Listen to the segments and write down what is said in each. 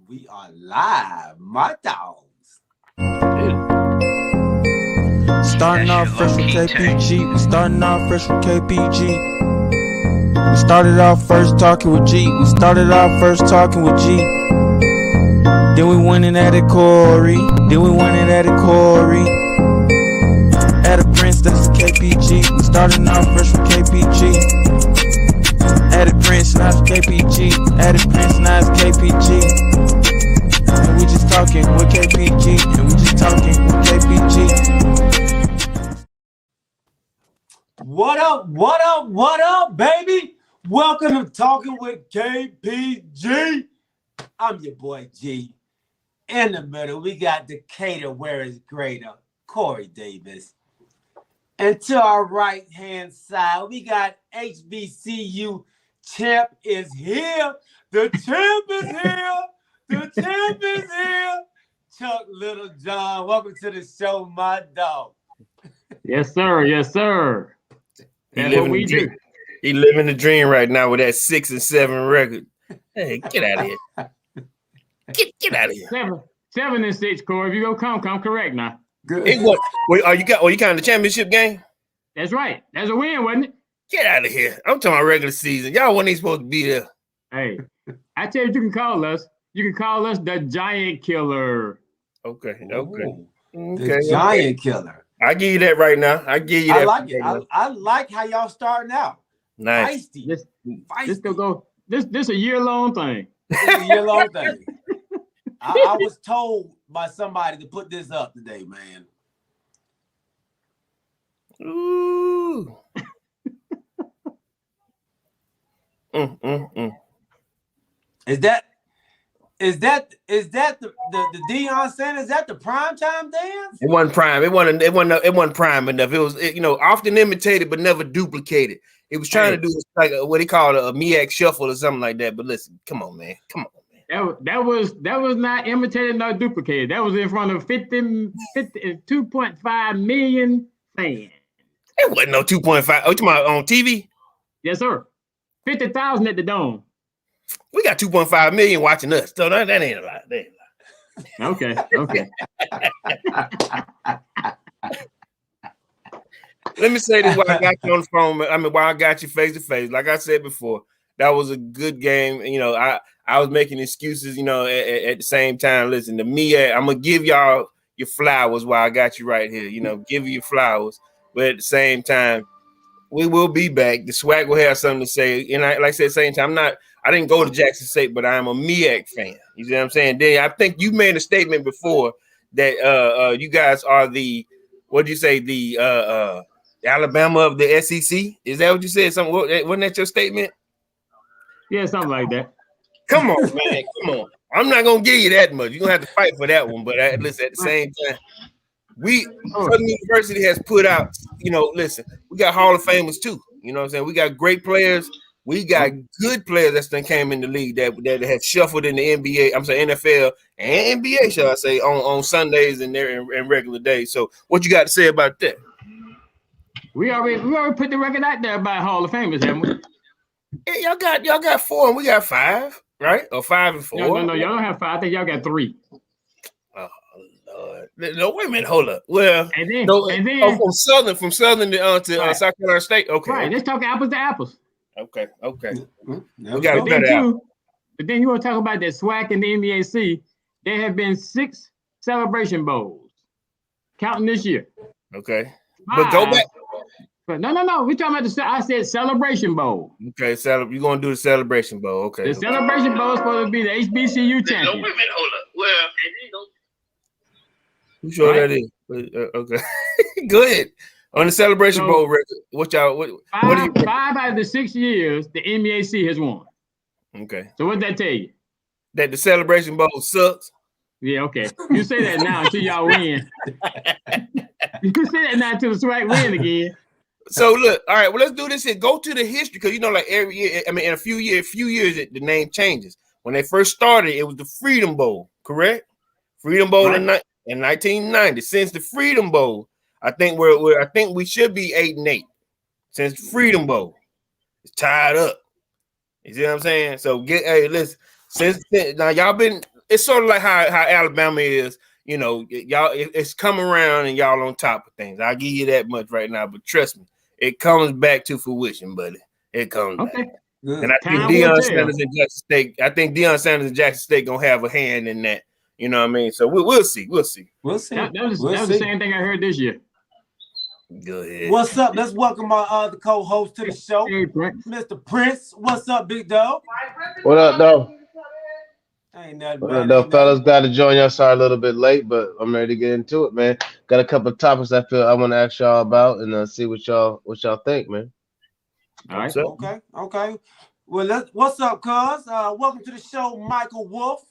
We are live, my dogs. Starting off fresh from KPG. We starting off fresh from KPG. We started off first talking with G. We started off first talking with G. Then we went and added Corey. Added Prince, that's KPG. We started off fresh from KPG. Added Prince, now it's KPG. Added Prince, now it's KPG. And we just talking with KPG. What up, baby? Welcome to Talking with KPG. I'm your boy G. In the middle, we got Decatur, where is greater, Corey Davis. And to our right-hand side, we got HBCU champ is here. The champ is here. Chuck Littlejohn, welcome to the show, my dog. Yes, sir. That's what we do. He living the dream right now with that 6 and 7 record. Hey, get out of here. Get out of here. 7 and 6, Corey. If you go come correct now. Good. Hey, what? Wait, you counting the championship game? That's right. That's a win, wasn't it? Get out of here. I'm talking about regular season. Y'all wasn't even supposed to be there. Hey, I tell you, you can call us. You can call us the Giant Killer. Okay. The Giant Killer. I give you that right now. I give you that. I like it. I like how y'all starting out. Nice. Feisty. This a year-long thing. It's a year-long thing. I was told by somebody to put this up today, man. Ooh. Is that the Deion Sanders? Is that the primetime dance? It wasn't prime. It wasn't prime enough. It was often imitated but never duplicated. It was trying to do like what he called a MEAC shuffle or something like that. But listen, come on, man. That was not imitated nor duplicated. That was in front of 2.5 million fans. It wasn't no 2.5. Oh, you talking about on TV? Yes, sir. 50,000 at the Dome. We got 2.5 million watching us. So that ain't a lot. Okay. Let me say this while I got you on the phone. While I got you face to face. Like I said before, that was a good game. I was making excuses, at the same time. Listen, to me, I'm going to give y'all your flowers while I got you right here. Give you your flowers. But at the same time, we will be back. The swag will have something to say. And like I said, at the same time, I didn't go to Jackson State, but I am a MEAC fan. You see what I'm saying? Then I think you made a statement before that you guys are the Alabama of the SEC. Is that what you said? Wasn't that your statement? Yeah, something like that. Come on, man. Come on. I'm not gonna give you that much. You're gonna have to fight for that one. But listen, at the same time, Southern University has put out, listen, we got Hall of Famers too. You know what I'm saying? We got great players. We got good players that then came in the league that have shuffled in the NBA. I'm saying NFL and NBA, shall I say, on Sundays and regular days. So what you got to say about that? We already put the record out there about Hall of Famers, haven't we? Yeah, y'all got 4 and we got 5, right? Or 5 and 4. No, y'all don't have 5. I think y'all got 3. Oh Lord. No, wait a minute, hold up. Well, and then from Southern to right. South Carolina State. Okay. Right, let's talk apples to apples. Okay. We got a better apple. But then you want to talk about that SWAC and the MEAC. There have been 6 Celebration Bowls, counting this year. Okay. But go back. But no. We're talking about I said Celebration Bowl. Okay, you're going to do the Celebration Bowl. Okay. The Celebration Bowl is supposed to be the HBCU champion. No, wait a minute, hold up. Well, who sure that is? Okay. Go ahead. On the Celebration Bowl record, what are you? 5 out of the 6 years, the MEAC has won. Okay. So what does that tell you? That the Celebration Bowl sucks? Yeah, okay. You say that now until y'all win. You say that now until the SWAC win again. So look, all right. Well, let's do this here. Go to the history because like every year. In a few years, the name changes. When they first started, it was the Freedom Bowl, correct? Freedom Bowl in 1990. Since the Freedom Bowl, I think we should be 8-8. Since Freedom Bowl, it's tied up. You see what I'm saying? So listen. Since then, now y'all been it's sort of like how Alabama is. You know, y'all, it's coming around and y'all on top of things. I'll give you that much right now, but trust me, it comes back to fruition, buddy. It comes back. Good. And I think Deion Sanders and Jackson State gonna have a hand in that. You know what I mean? So we'll see. We'll see. That was the same thing I heard this year. Go ahead. What's up? Let's welcome our other co-host to the show, Mr. Prince. What's up, big dog? What up, though? Ain't nothing. What up, though, fellas? Got to join y'all. Sorry, a little bit late, but I'm ready to get into it, man. Got a couple of topics I feel I want to ask y'all about and see what y'all think, man. All right. Okay. Well, what's up, cuz? Welcome to the show, Michael Wolf,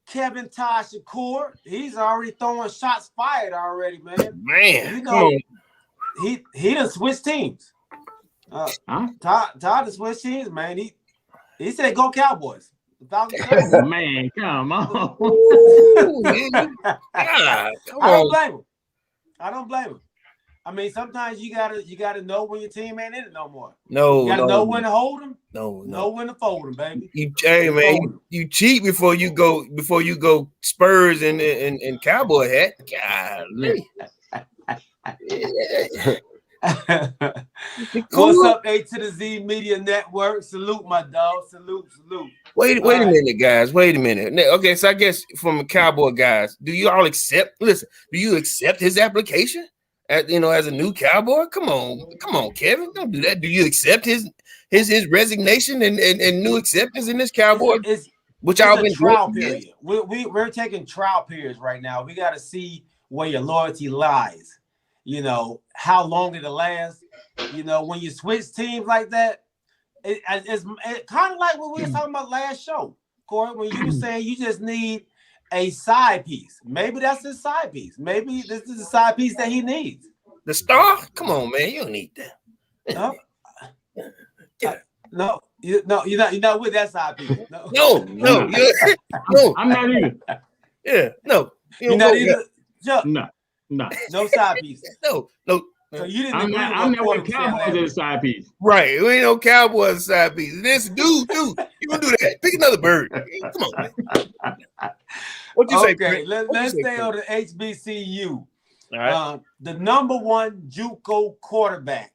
Kevin Todd Shakur. He's already throwing shots fired already, man. Man, you know, he done switched teams. Todd done switched teams, man. He said go Cowboys. Man, come on. I don't blame him. I mean, sometimes you gotta know when your team ain't in it no more. You gotta know when to hold them. Know when to fold them, baby. You cheat before you go Spurs and Cowboy hat. Golly. What's up, A to the Z Media Network? Salute, my dog. Salute. Wait a minute, guys. Wait a minute. Okay, so I guess from the Cowboy guys, do you all accept his application? As a new Cowboy? Come on, Kevin. Don't do that. Do you accept his resignation and new acceptance in this Cowboy? It's a trial period. We're taking trial periods right now. We got to see where your loyalty lies. You know, how long it'll last. You know, when you switch teams like that, it's kind of like what we were talking about last show, Corey, when you were saying you just need a side piece. Maybe that's his side piece. Maybe this is the side piece that he needs. The star? Come on, man. You don't need that. No, you're not with that side piece. No. I'm not either. Yeah, no. You're not either. No side piece. No. So you didn't. I'm not with Cowboys as a side piece. Right. We ain't no Cowboys as a side piece. This dude, you gonna do that? Pick another bird. Come on, man. What you say? Okay, let's stay on the HBCU. All right. The number one Juco quarterback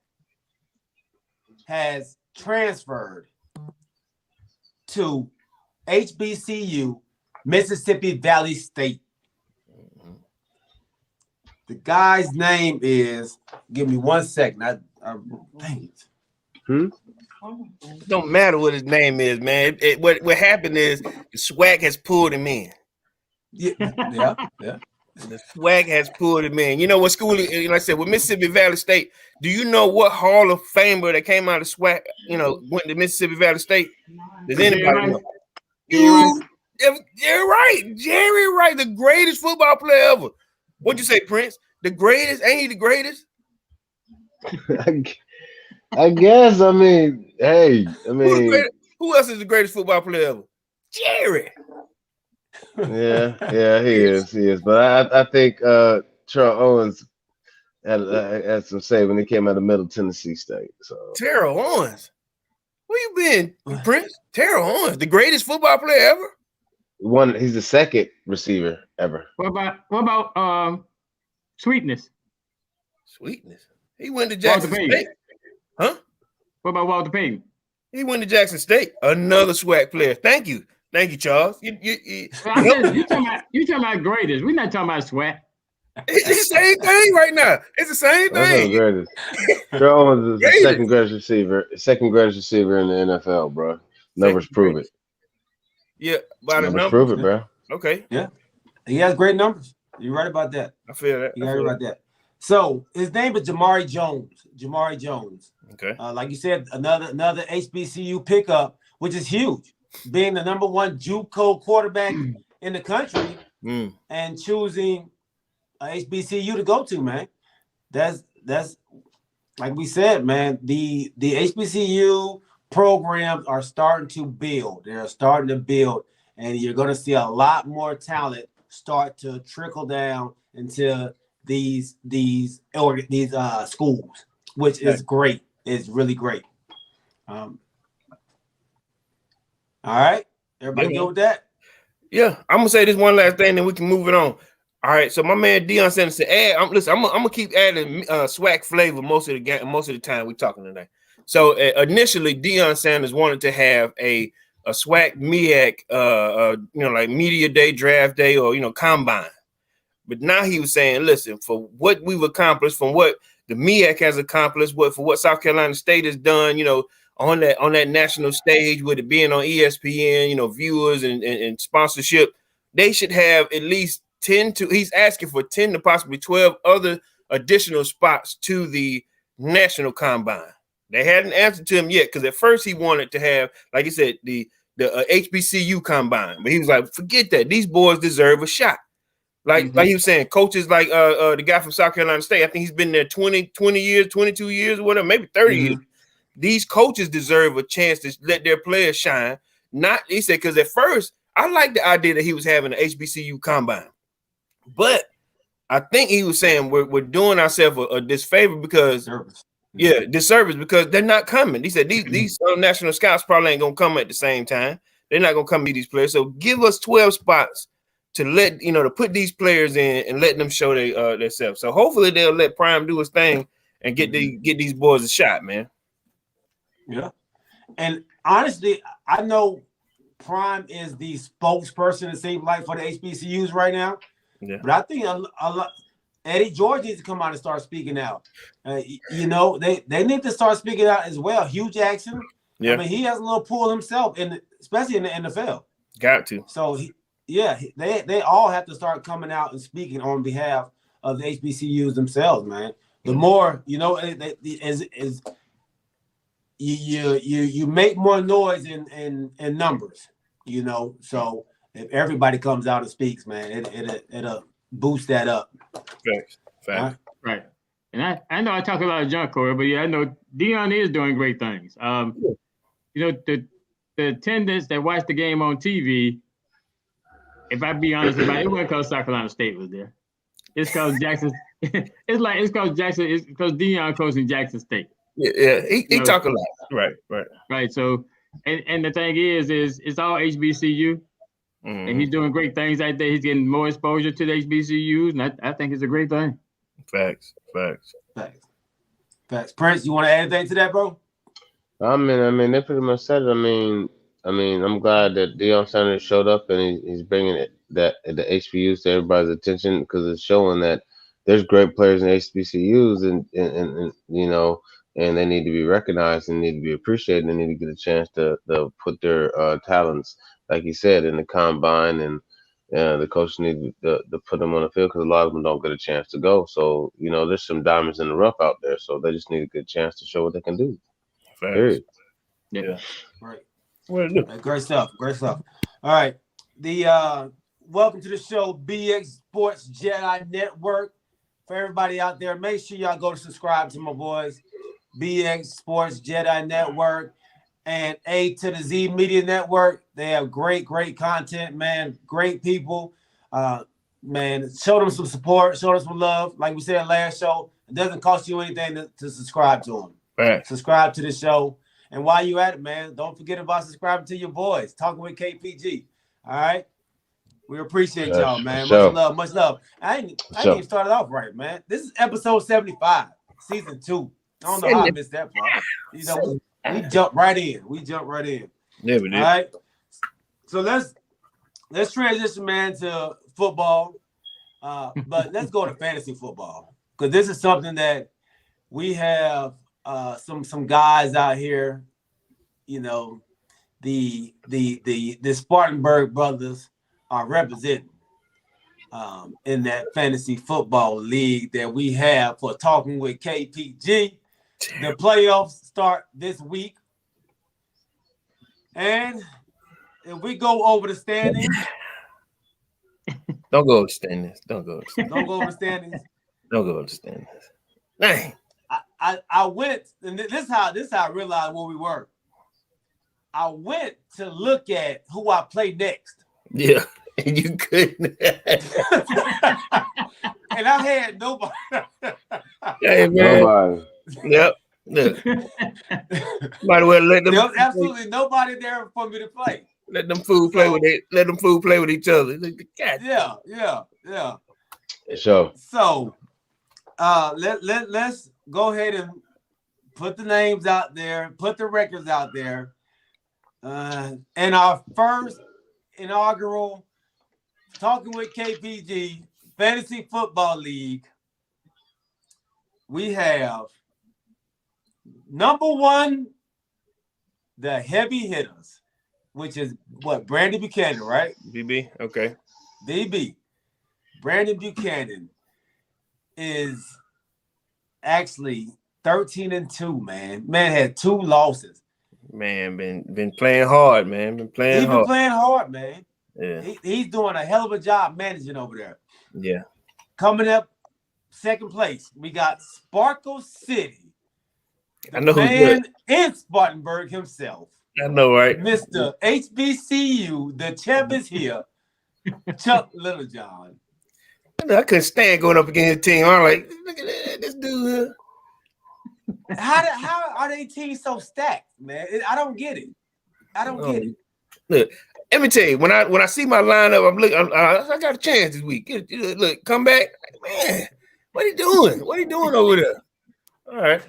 has transferred to HBCU, Mississippi Valley State. The guy's name is. Give me 1 second. Dang it. It don't matter what his name is, man. What happened is the SWAC has pulled him in. Yeah. The SWAC has pulled him in. You know what school? Like I said, with Mississippi Valley State. Do you know what Hall of Famer that came out of SWAC? Went to Mississippi Valley State. Does anybody know? You're right, Jerry. Right, the greatest football player ever. What'd you say, Prince? The greatest? Ain't he the greatest? I guess. I mean, hey. Who else is the greatest football player ever? Jerry. Yeah, he is. But I think Terrell Owens had some say when he came out of Middle Tennessee State. So Terrell Owens, where you been, Prince? Terrell Owens, the greatest football player ever. He's the second receiver ever. What about Sweetness? Sweetness. He went to Jackson State. Huh? What about Walter Payton? He went to Jackson State. Another SWAC player. Thank you, Charles. You talking about greatest. We're not talking about SWAC. It's the same thing right now. It's the same thing. Greatest. Terrell Owens is the second greatest receiver in the NFL, bro. Numbers prove it. Yeah, by the numbers prove it, bro. Okay. Yeah, he has great numbers. You're right about that. I feel that. You're right about that. So his name is Jamari Jones. Okay. Like you said, another HBCU pickup, which is huge. Being the number one JUCO quarterback in the country and choosing a HBCU to go to, man. That's like we said, man. The HBCU programs are starting to build. They're starting to build, and you're going to see a lot more talent start to trickle down into these schools, which is great. It's really great. All right, everybody go with that. Yeah, I'm gonna say this one last thing, then we can move it on. All right, so my man Deion Sanders said, I'm gonna keep adding swag flavor most of the time we talking today. So initially, Deion Sanders wanted to have a swag MEAC, like media day, draft day, or combine. But now he was saying, listen, for what we've accomplished, from what the MEAC has accomplished, for what South Carolina State has done, on that national stage, with it being on ESPN, viewers and sponsorship, they should have at least 10 to, he's asking for 10 to possibly 12 other additional spots to the national combine. They hadn't answered to him yet, because at first he wanted to have, like he said, the HBCU combine, but he was like, forget that. These boys deserve a shot. Like he was saying, coaches like the guy from South Carolina State, I think he's been there 20 years, 22 years, whatever, maybe 30 years. These coaches deserve a chance to let their players shine. Not, he said, because at first, I like the idea that he was having an HBCU combine. But I think he was saying we're doing ourselves a disfavor because, disservice, because they're not coming. He said these national scouts probably ain't going to come at the same time. They're not going to come meet these players. So give us 12 spots to let, to put these players in and let them show themselves. So hopefully they'll let Prime do his thing and get these boys a shot, man. Yeah. And honestly, I know Prime is the spokesperson, it seems like, for the HBCUs right now. Yeah. But I think a lot, Eddie George needs to come out and start speaking out. They need to start speaking out as well. Hugh Jackson, I mean, he has a little pull himself, especially in the NFL. Got to. So they all have to start coming out and speaking on behalf of the HBCUs themselves, man. The more you make more noise in numbers, So if everybody comes out and speaks, man, it'll boost that up. Right. And I know I talk a lot of junk, Corey, but yeah, I know Deion is doing great things. The attendance that watched the game on TV, if I be honest about it, wasn't because South Carolina State was there. It's because Jackson. it's because Jackson. It's because Deion coaching Jackson State. Yeah. He talk a lot. Right. So, and the thing is it's all HBCU, and he's doing great things out there. He's getting more exposure to the HBCUs, and I think it's a great thing. Facts. Prince, you want to add anything to that, bro? I mean, they pretty much said it. I mean, I'm glad that Deion Sanders showed up and he's bringing the HBCUs to everybody's attention, because it's showing that there's great players in HBCUs and and they need to be recognized and need to be appreciated and need to get a chance to put their talents, like he said, in the combine, and the coach need to put them on the field, because a lot of them don't get a chance to go. So there's some diamonds in the rough out there, so they just need a good chance to show what they can do. Period. Yeah. Right. Great stuff. All right. The welcome to the show, BX Sports Jedi Network. For everybody out there, make sure y'all go to subscribe to my boys, BX Sports Jedi Network and A to the Z Media Network. They have great content, man. Great people. Man, show them some support, show them some love. Like we said last show, it doesn't cost you anything to subscribe to them. Right. Subscribe to the show. And while you at it, man, don't forget about subscribing to your boys, Talking with KPG. All right? We appreciate y'all, man. Much love. I ain't even started off right, man. This is episode 75, season 2. I don't know how I missed that part. We jumped right in. Yeah, we did. All right. So let's transition, man, to football. But let's go to fantasy football, because this is something that we have some guys out here, the Spartanburg brothers are representing in that fantasy football league that we have for Talking with KPG. The playoffs start this week. And if we go over the standings. Don't go over the standings. Don't go over the standings. Don't go over the standings. Dang. I went, and this is how I realized where we were. I went to look at who I play next. Yeah, and you couldn't. And I had nobody. Hey, man. Nobody. Yep. Look, might as well let them. There was absolutely nobody there for me to play. Let them fool play with it. Let them fool play with each other. God. Yeah. So let's go ahead and put the names out there, put the records out there. In our first inaugural Talking with KPG Fantasy Football League, we have number one, the heavy hitters, which is what, Brandy Buchanan, right? BB, okay. BB. Brandy Buchanan is actually 13-2, man. Man had 2 losses. Man, been playing hard, man. Been playing hard, man. Yeah. He's doing a hell of a job managing over there. Yeah. Coming up, second place, we got Sparkle City. I know who's man good. in Spartanburg himself. I know, right? Mr. HBCU, the champ is here. Chuck Littlejohn. I couldn't stand going up against his team. I'm like, look at this dude. How are they teams so stacked, man? I don't get it. Get it. Look, let me tell you, when I see my lineup, I'm looking. I got a chance this week. Look, come back, man. What are you doing? What are you doing over there? All right.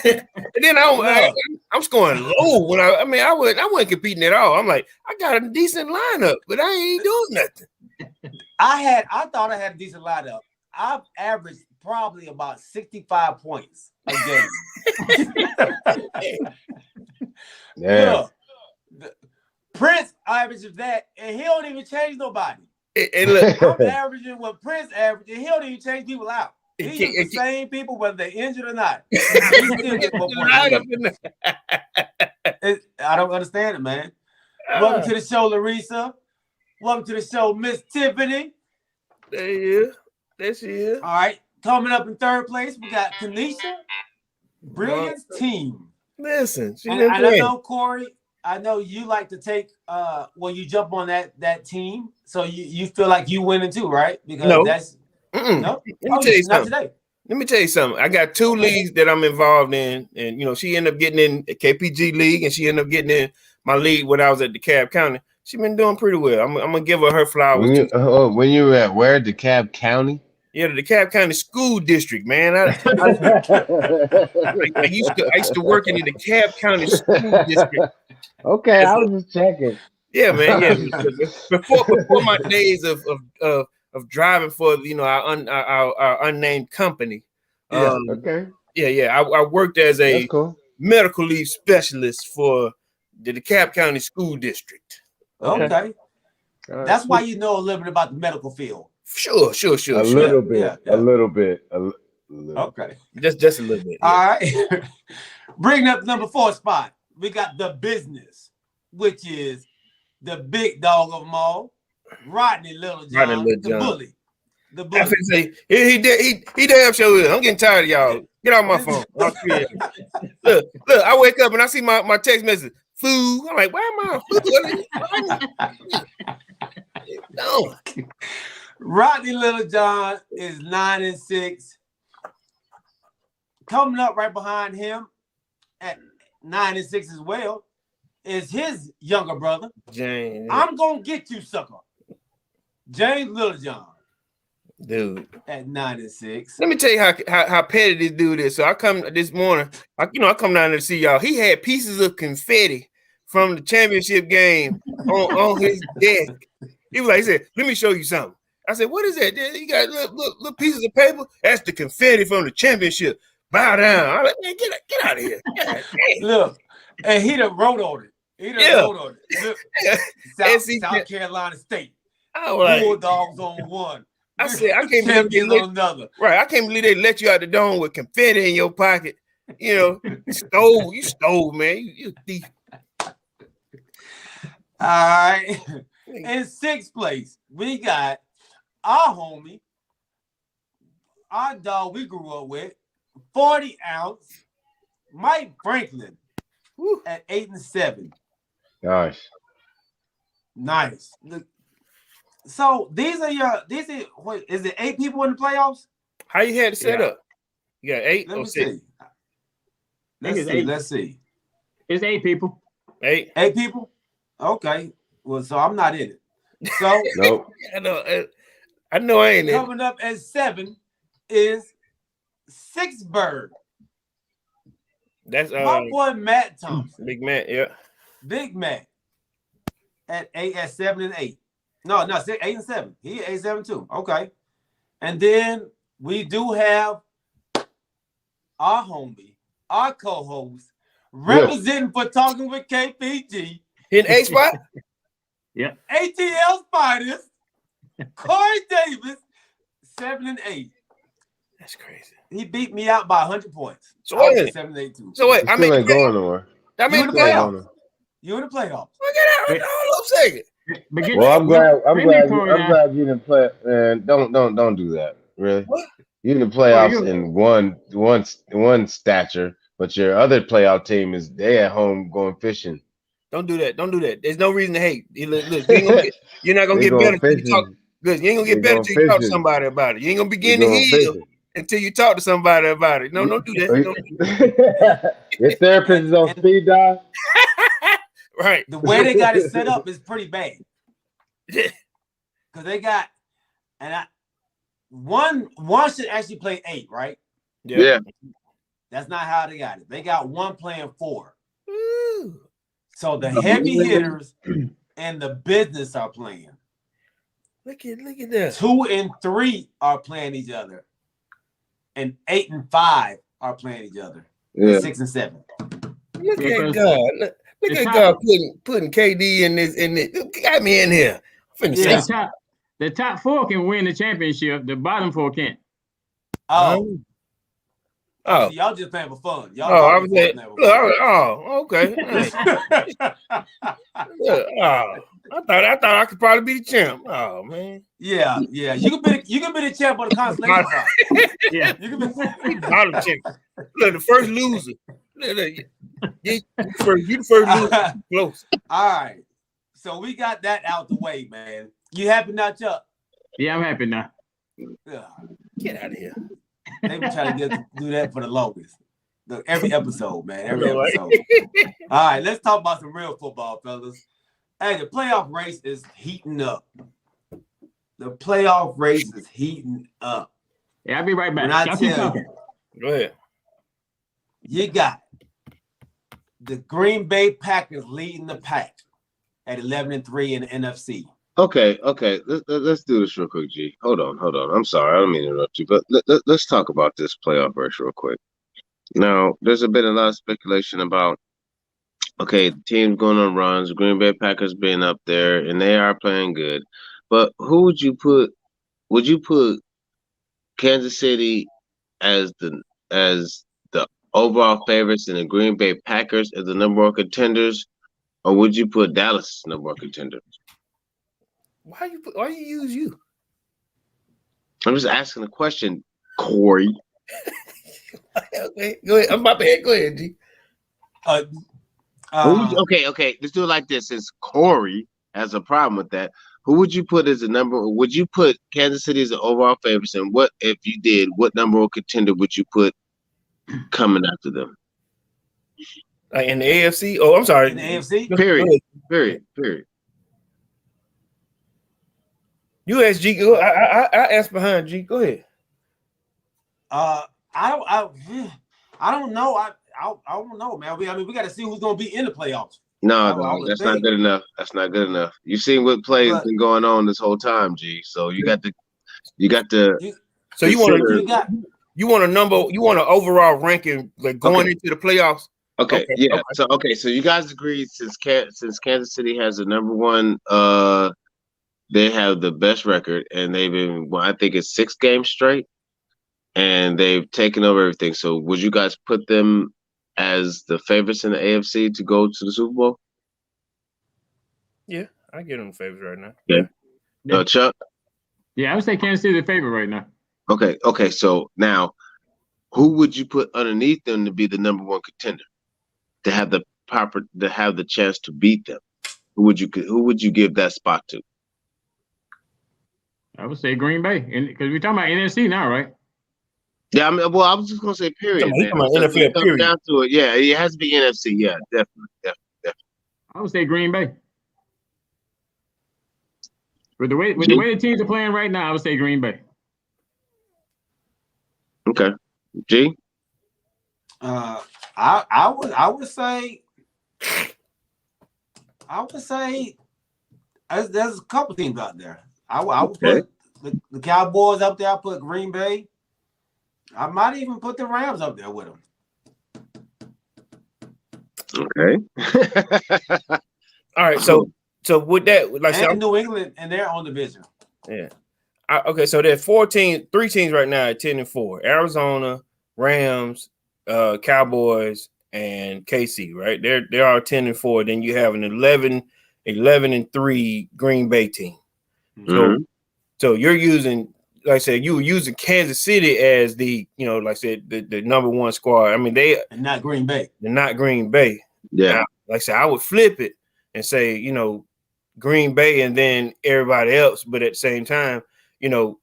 And then I'm scoring low when I wasn't competing at all. I'm like, I got a decent lineup, but I ain't doing nothing. I thought I had a decent lineup. I've averaged probably about 65 points a game. yeah. Prince averages that, and he don't even change nobody. And look, I'm averaging what Prince averages, he don't even change people out. He uses the same people whether they're injured or not. He still gets more points. I don't understand it, man. Welcome to the show, Larissa. Welcome to the show, Miss Tiffany. There she is. All right. Coming up in third place, we got Kanisha. Brilliance team. Listen, I know, Corey, I know you like to take when you jump on that team, so you feel like you winning too, right? Because that's no. Let me tell you something. I got 2 leagues that I'm involved in, and she ended up getting in a KPG league, and she ended up getting in my league when I was at DeKalb County. She been doing pretty well. I'm gonna give her flowers. When you were at where? DeKalb County? Yeah, the DeKalb County School District, man. I used to work in the DeKalb County School District. Okay, I was just checking. Yeah, man. Yeah, before my days of driving for our unnamed company. Yeah. Okay. Yeah. I worked as a medical leave specialist for the DeKalb County School District. Okay. That's why you know a little bit about the medical field. Sure. A little bit. Okay. Just a little bit. Yeah. All right. Bringing up number 4 spot, we got the business, which is the big dog of them all, Rodney Littlejohn, the bully. The bully. I say, he damn sure is. I'm getting tired of y'all. Get off my phone. Look, I wake up and I see my text message. Food. I'm like, why am I food? No. Rodney Littlejohn is 9-6. Coming up right behind him at 9-6 as well is his younger brother, James. I'm gonna get you, sucker. James Littlejohn. Dude. At 9-6. Let me tell you how petty this dude is. So I come this morning, I come down there to see y'all. He had pieces of confetti from the championship game on his desk. He said, let me show you something. I said, what is that? You got little pieces of paper? That's the confetti from the championship. Bow down. I'm like, man, get out of here. Look, and he done wrote on it. Look, South Carolina State. Bulldogs on one. I said, I can't believe they another. Right, I can't believe they let you out the dome with confetti in your pocket. You stole, man. You thief. All right. In 6th place, we got our homie, our dog we grew up with, 40 ounce, Mike Franklin. At 8-7. Gosh. Nice. So is it 8 people in the playoffs? How you had it set up? You got 8 Let or me 6? see. Let's see. It's 8 people. 8. 8 people? Okay. Well, so I'm not in it. So Nope. I know I ain't in it. coming up at 7 is Sixburg. That's My boy Matt Thompson. Big Matt, yeah. Big Matt at 7 and 8. No, 8 and 7. He 8 7 too. Okay. And then we do have our homie, our co-host, representing for Talking with KPG. In A spot? Yeah. ATL Spiders, Corey Davis, 7 and 8. That's crazy. He beat me out by 100 points. So wait. 7 and 8 too. So wait, I still ain't going nowhere. I mean, You in the playoffs. You in the playoffs. Look at that. Hold up a second. Well, I'm glad you didn't play. Man, don't do that. Really, What? you didn't playoffs in one stature, but your other playoff team is they at home going fishing. Don't do that. Don't do that. There's no reason to hate. Look, you're not gonna get better until you talk. Look, you ain't gonna get better until you talk to somebody about it. You ain't gonna begin to heal until you talk to somebody about it. No, don't do that. Your therapist is on speed dial. Right. The way they got it set up is pretty bad. Because they got, one should actually play 8, right? Yeah. That's not how they got it. They got one playing 4. Ooh. So the heavy hitters and the business are playing. Look at that. 2 and 3 are playing each other. And 8 and 5 are playing each other. Yeah. 6 and 7. Look at God. Look at God putting KD in this. Got me in here. The top 4 can win the championship. The bottom 4 can't. Oh. Oh. So y'all just playing for fun. Y'all I was saying. Okay. I thought I could probably be the champ. Oh man. Yeah. You can be the champ of the constellation. Yeah. You can be the champ. Look, the first loser. You the first loser. Close. All right. So we got that out the way, man. You happy now, Chuck? Yeah, I'm happy now. Yeah. Get out of here. They been trying to do that for the longest. Every episode, man. Every episode. All right, let's talk about some real football, fellas. Hey, the playoff race is heating up. The playoff race is heating up. Yeah, I'll be right back. When I tell you, go ahead. You got the Green Bay Packers leading the pack at 11-3 in the NFC. Okay. Let's do this real quick, G. Hold on. I'm sorry, I don't mean to interrupt you, but let's talk about this playoff race real quick. Now, there's been a lot of speculation about the team's going on runs, Green Bay Packers being up there, and they are playing good. But who would you put? Would you put Kansas City as the overall favorites and the Green Bay Packers as the number 1 contenders, or would you put Dallas as the number 1 contender? Why you use you? I'm just asking a question, Corey. Okay, go ahead. I'm about to head. Go ahead, G. Okay. Let's do it like this. Since Corey has a problem with that, who would you put as the number? Would you put Kansas City as the overall favorites? And what if you did? What number 1 contender would you put coming after them? In the AFC? Oh, I'm sorry. In the AFC? Period. You ask G. I asked behind G. Go ahead. I don't know. I don't know, man. We got to see who's going to be in the playoffs. No, that's not good enough. That's not good enough. You've seen what play has been going on this whole time, G. So you got to. So you want an overall ranking like going into the playoffs? Okay. So you guys agree since Kansas City has the number 1, they have the best record, and they've been I think it's 6 games straight, and they've taken over everything. So would you guys put them as the favorites in the AFC to go to the Super Bowl? Yeah, I give them favorites right now. Yeah. Chuck? Yeah, I would say Kansas City the favorite right now. Okay. So now, who would you put underneath them to be the number 1 contender, to have the chance to beat them? Who would you give that spot to? I would say Green Bay, because we're talking about NFC now, right? Yeah, I mean, well, I was just gonna say period, man. Come on, Because when it NFL comes period. down to it, yeah, it has to be NFC. Yeah, definitely. I would say Green Bay. With the way the teams are playing right now, I would say Green Bay. Okay, G. I would say there's a couple teams out there. I would put the Cowboys up there. I put Green Bay. I might even put the Rams up there with them. Okay. All right, so with that, like and New England and their own division. Yeah. Okay, so there are 3 teams right now at 10-4. Arizona, Rams, Cowboys, and KC, right? They're all 10-4. Then you have an 11-3 Green Bay team. Mm-hmm. So you're using, like I said, you were using Kansas City as the, like I said, the number one squad. I mean, they're not Green Bay. They're not Green Bay. Yeah. Now, like I said, I would flip it and say, Green Bay and then everybody else. But at the same time, I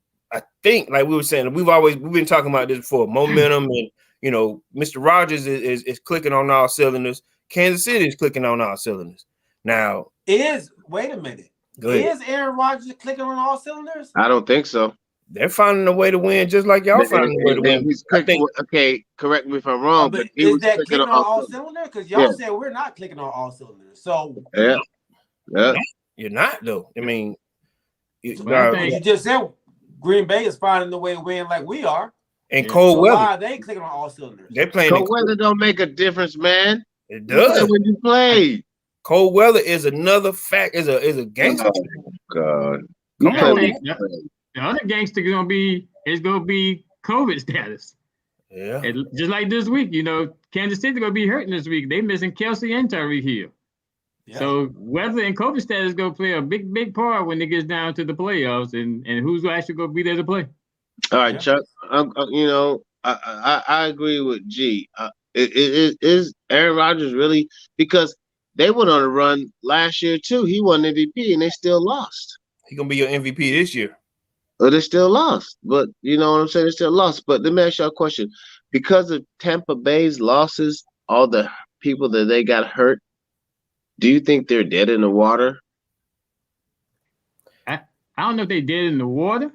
think, like we were saying, we've been talking about this before, momentum and, Mr. Rogers is clicking on all cylinders. Kansas City is clicking on all cylinders. Now, wait a minute. Is Aaron Rodgers clicking on all cylinders? I don't think so. They're finding a way to win just like y'all finding a way to win. Okay, correct me if I'm wrong, but is that clicking on all cylinders? Because y'all said we're not clicking on all cylinders. So yeah. You're not though. I mean, you just said Green Bay is finding a way to win like we are. And cold weather. Why are they clicking on all cylinders? They're playing. Cold weather don't make a difference, man. It does when you play. Cold weather is another fact. Is a gangster. Oh, God. Come on. The other gangster is gonna be COVID status. Yeah. Just like this week, Kansas City gonna be hurting this week. They missing Kelsey and Tyreek Hill. Yeah. So weather and COVID status is gonna play a big part when it gets down to the playoffs and who's actually gonna be there to play. All right, Chuck. I agree with G. Is Aaron Rodgers really, because they went on a run last year too. He won MVP and they still lost. He's gonna be your MVP this year. But they still lost. But you know what I'm saying? They still lost. But let me ask you a question. Because of Tampa Bay's losses, all the people that they got hurt, do you think they're dead in the water? I don't know if they dead in the water.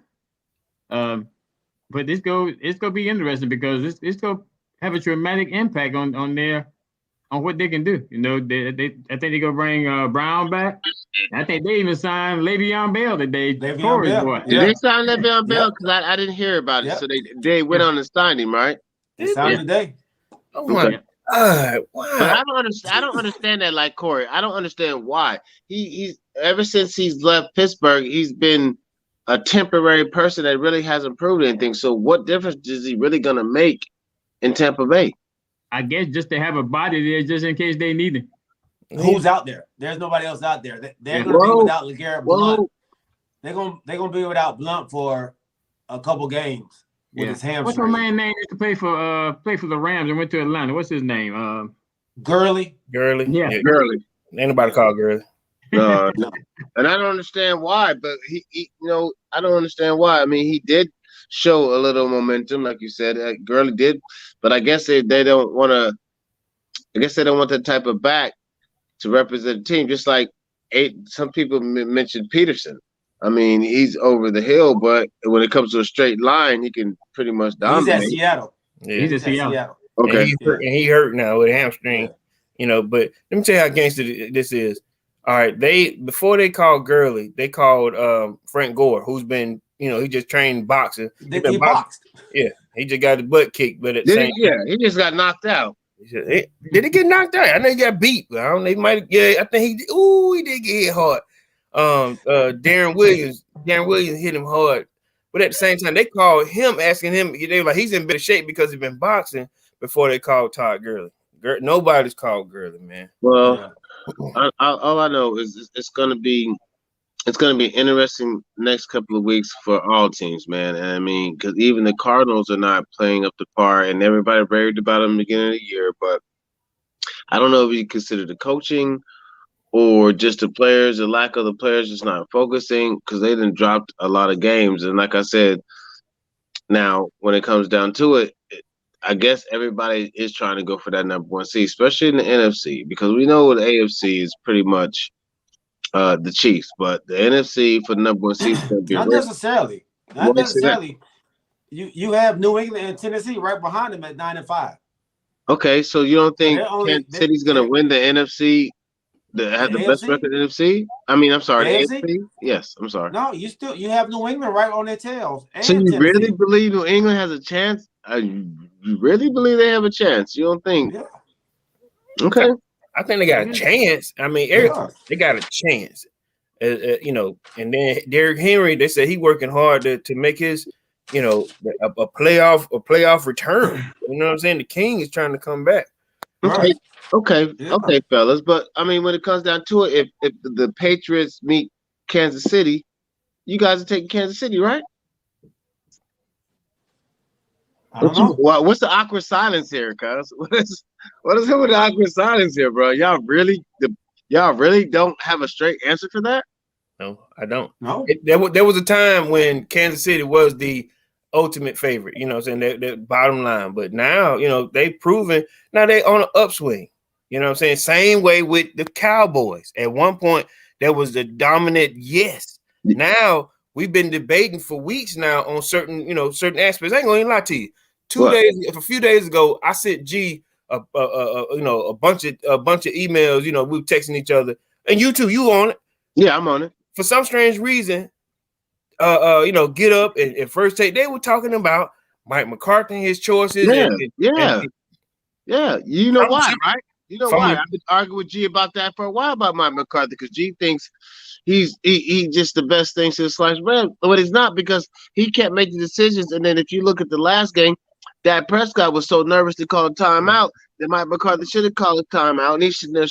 But it's gonna be interesting because it's gonna have a dramatic impact on what they can do. I think they're gonna bring Brown back. I think they even signed Le'Veon Bell today. Le'Veon Bell. Did they sign Le'Veon Bell? Because I didn't hear about it. So they went on and signed him, right? They signed today. Oh my God! Wow. But I don't understand that, like Corey. I don't understand why he's ever since he's left Pittsburgh, he's been a temporary person that really hasn't proved anything. So what difference is he really gonna make in Tampa Bay? I guess just to have a body there, just in case they need it. Who's out there? There's nobody else out there. They're going to be without LeGarrette Blount. They're going to be without Blount for a couple games with his hamstring. What's my man name used to play for the Rams and went to Atlanta? What's his name? Gurley. Yeah, Gurley. Ain't nobody called Gurley. No. And I don't understand why, but he I don't understand why. I mean, he did show a little momentum, like you said. Gurley did, but I guess they don't want to. I guess they don't want that type of back to represent the team. Just like some people mentioned Peterson. I mean, he's over the hill, but when it comes to a straight line, he can pretty much dominate. He's at Seattle. Yeah. He's at Seattle. Okay. And he hurt now with a hamstring. But let me tell you how gangster this is. All right, before they called Gurley, they called Frank Gore, who's been, he just trained boxing. He boxed. Yeah, he just got his butt kicked, but at the same time, he just got knocked out. Did he get knocked out? I know he got beat. But I don't know. He might. Yeah, I think he. He did get hit hard. Darren Williams hit him hard, but at the same time, they called him, asking him. They were like, he's in better shape because he's been boxing. Before they called Todd Gurley. Nobody's called Gurley, man. Well. All I know is it's gonna be interesting next couple of weeks for all teams, man. And I mean, because even the Cardinals are not playing up to par, and everybody raved about them at the beginning of the year. But I don't know if you consider the coaching or just the players, the lack of the players just not focusing, because they done dropped a lot of games. And like I said, Now, when it comes down to it, I guess everybody is trying to go for that number 1 seed, especially in the NFC, because we know the AFC is pretty much the Chiefs, but the NFC for the number 1 seed is going to be not necessarily. Why Not you say that? necessarily. You have New England and Tennessee right behind them at 9-5. Okay, so you don't think they're Kansas City's going to win the NFC? Have the best AFC? record in the NFC? I mean, I'm sorry, the AFC? AFC? Yes, I'm sorry. No, you have New England right on their tails. And So you Tennessee. really believe New England has a chance? You really believe they have a chance? You don't think? Yeah. Okay. I think they got a chance. I mean, they got a chance. You know, and then Derrick Henry, they said he working hard to make his, you know, a playoff return. You know what I'm saying? The King is trying to come back. Right. Okay, fellas. But I mean, when it comes down to it, if the Patriots meet Kansas City, you guys are taking Kansas City, right? I don't know. What's the awkward silence here, cuz? What is it with the awkward silence here, bro? Y'all really don't have a straight answer for that? No, I don't. No. There was a time when Kansas City was the ultimate favorite, you know what I'm saying? They're bottom line. But now, you know, they've proven now they on an upswing. You know what I'm saying? Same way with the Cowboys. At one point, there was the dominant yes. Now we've been debating for weeks now on certain aspects. I ain't gonna even lie to you. A few days ago, I sent G a bunch of emails. You know, we were texting each other, and you too. You on it? Yeah, I'm on it. For some strange reason, Get Up and First Take, they were talking about Mike McCarthy and his choices. Yeah. You know why, right? You know why? I've been arguing with G about that for a while about Mike McCarthy because G thinks he just the best thing since sliced bread, but he's not because he kept making decisions. And then if you look at the last game, Dak Prescott was so nervous to call a timeout that Mike McCarthy should have called a timeout, and he should have.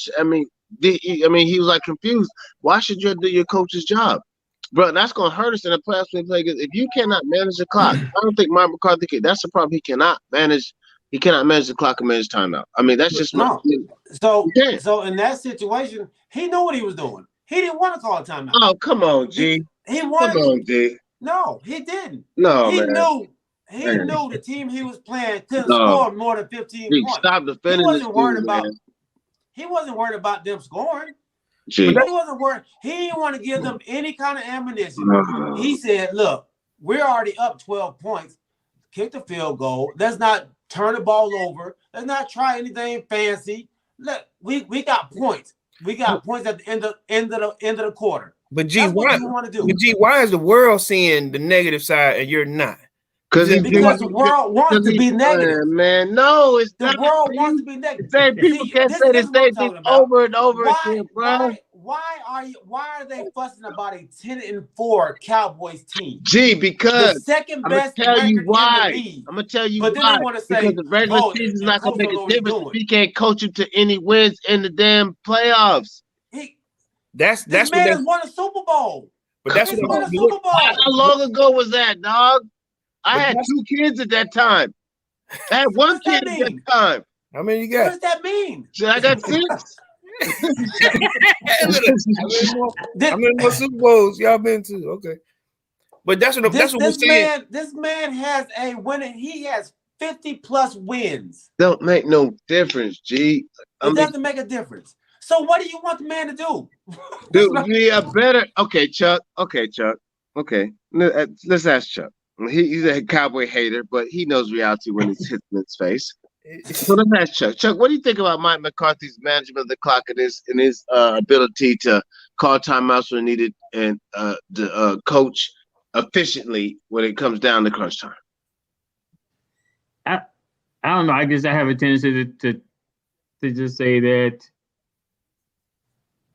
He was like confused. Why should you do your coach's job, bro? That's gonna hurt us in the playoffs when we play. If you cannot manage the clock, I don't think Mike McCarthy can. That's the problem. He cannot manage the clock and manage timeout. I mean, that's just no. So in that situation, he knew what he was doing. He didn't want to call a timeout. Oh, come on, G. Come on, G. No, he didn't. No, he man. He knew the team he was playing couldn't score more than 15 points. Stop defending this team, He wasn't worried about them scoring. Gee. He wasn't worried. He didn't want to give them any kind of ammunition. He said, look, we're already up 12 points. Kick the field goal. Let's not turn the ball over. Let's not try anything fancy. Look, we got points. We got points at the end of the quarter. But G, why is the world seeing the negative side and you're not? Because the world wants to be negative. Man, no, it's the world wants to be negative. People can't say the same thing over and over again, bro. Why are they fussing about a 10-4 Cowboys team? Gee, because the second best I'm gonna tell you why. I'm gonna tell you why. Then they want to say, because the regular season is not gonna make a difference if he can't coach him to any wins in the damn playoffs. This man has won a Super Bowl. But that's what won a Super Bowl. How long ago was that, dog? I had 2 kids at that time. I had 1 kid at that time. How many you got? What does that mean? I got 6. How many more Super Bowls y'all been to? Okay, but that's what we're saying. This man has a winning. He has 50+ wins. Don't make no difference, G. It doesn't make a difference. So what do you want the man to do? Dude, yeah, better. Okay, Chuck. Okay. Let's ask Chuck. He's a Cowboy hater, but he knows reality when it's hit in his face. So let's ask Chuck. Chuck, what do you think about Mike McCarthy's management of the clock and his ability to call timeouts when needed and coach efficiently when it comes down to crunch time? I don't know. I guess I have a tendency to just say that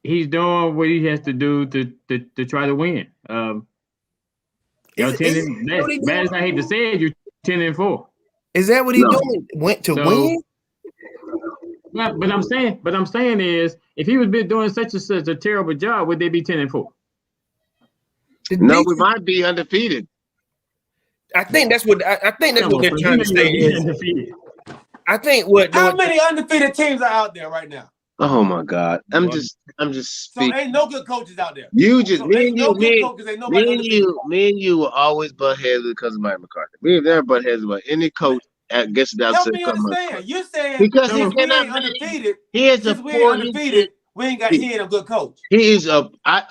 he's doing what he has to do to try to win. Bad as I hate to say it, you're 10-4. Is that what he's doing? Went to win? Yeah, but I'm saying is, if he was doing such a terrible job, would they be 10-4? No, we might be undefeated. I think that's what they're trying to say. I think how many undefeated teams are out there right now? Oh my God. I'm just So speaking. ain't no good coaches out there. You just So me ain't and no you, good coaches. Ain't nobody undefeated. me and you will always butt heads because of Mike McCarthy. We never butt heads about any coach gets it out Help to me come understand. You're saying because he since we cannot ain't manage. undefeated, He is since a we ain't poor. undefeated, he ain't a good coach. He is a. I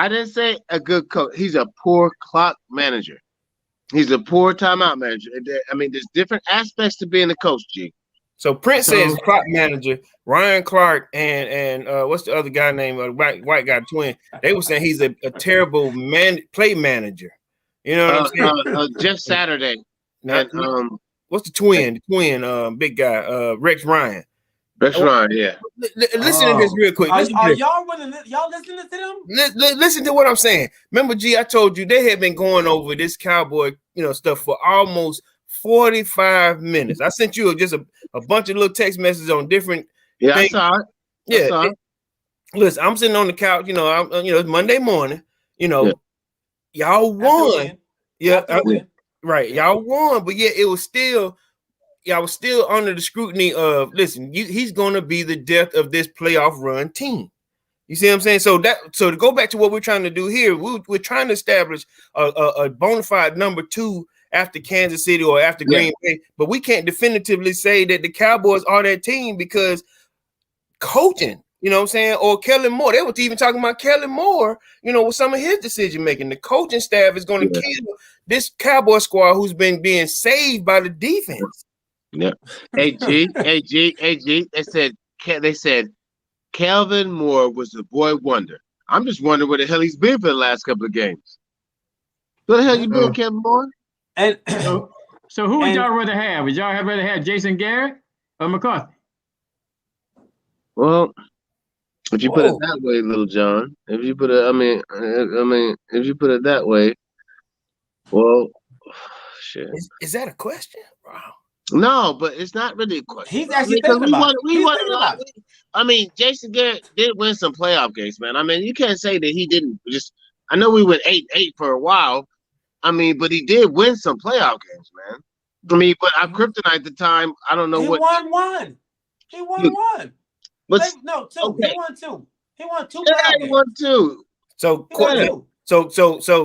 didn't say a good coach. He's a poor clock manager. He's a poor timeout manager. I mean, there's different aspects to being a coach, G. So Prince says clock manager, Ryan Clark and what's the other guy named white guy twin? They were saying he's a terrible play manager. You know what I'm saying? Just Saturday. Not, And what's the twin? The twin, big guy, Rex Ryan. Rex Ryan, yeah. Listen to this real quick. Are y'all listening to them? Listen to what I'm saying. Remember, G, I told you they had been going over this Cowboy, stuff for almost 45 minutes. I sent you just a bunch of little text messages on different things. I saw it. Yeah. Listen, I'm sitting on the couch, it's Monday morning, y'all won. Right. Y'all won, but y'all was still under the scrutiny of he's gonna be the death of this playoff run team. You see what I'm saying? So to go back to what we're trying to do here, we're trying to establish a bona fide number 2 after Kansas City or after Green Bay, but we can't definitively say that the Cowboys are that team because coaching, you know what I'm saying, or Kellen Moore. They were even talking about Kellen Moore, with some of his decision making. The coaching staff is going to kill this Cowboy squad who's been being saved by the defense. Yeah. Hey G. They said Calvin Moore was the boy wonder. I'm just wondering where the hell he's been for the last couple of games. Where the hell you been, Calvin Moore? And so who would y'all rather have? Would y'all rather have Jason Garrett or McCarthy? Well, if you put it that way, Little John, if you put it that way, well, shit. Is that a question? Wow. No, but it's not really a question. He's actually thinking about it. I mean, Jason Garrett did win some playoff games, man. I mean, you can't say that he didn't just. I know we went 8-8 for a while. I mean, but he did win some playoff games, man. I mean, but our kryptonite at the time, I don't know what. He won one. But no, 2. Okay. He won 2. He won 2. Yeah, he won 2. So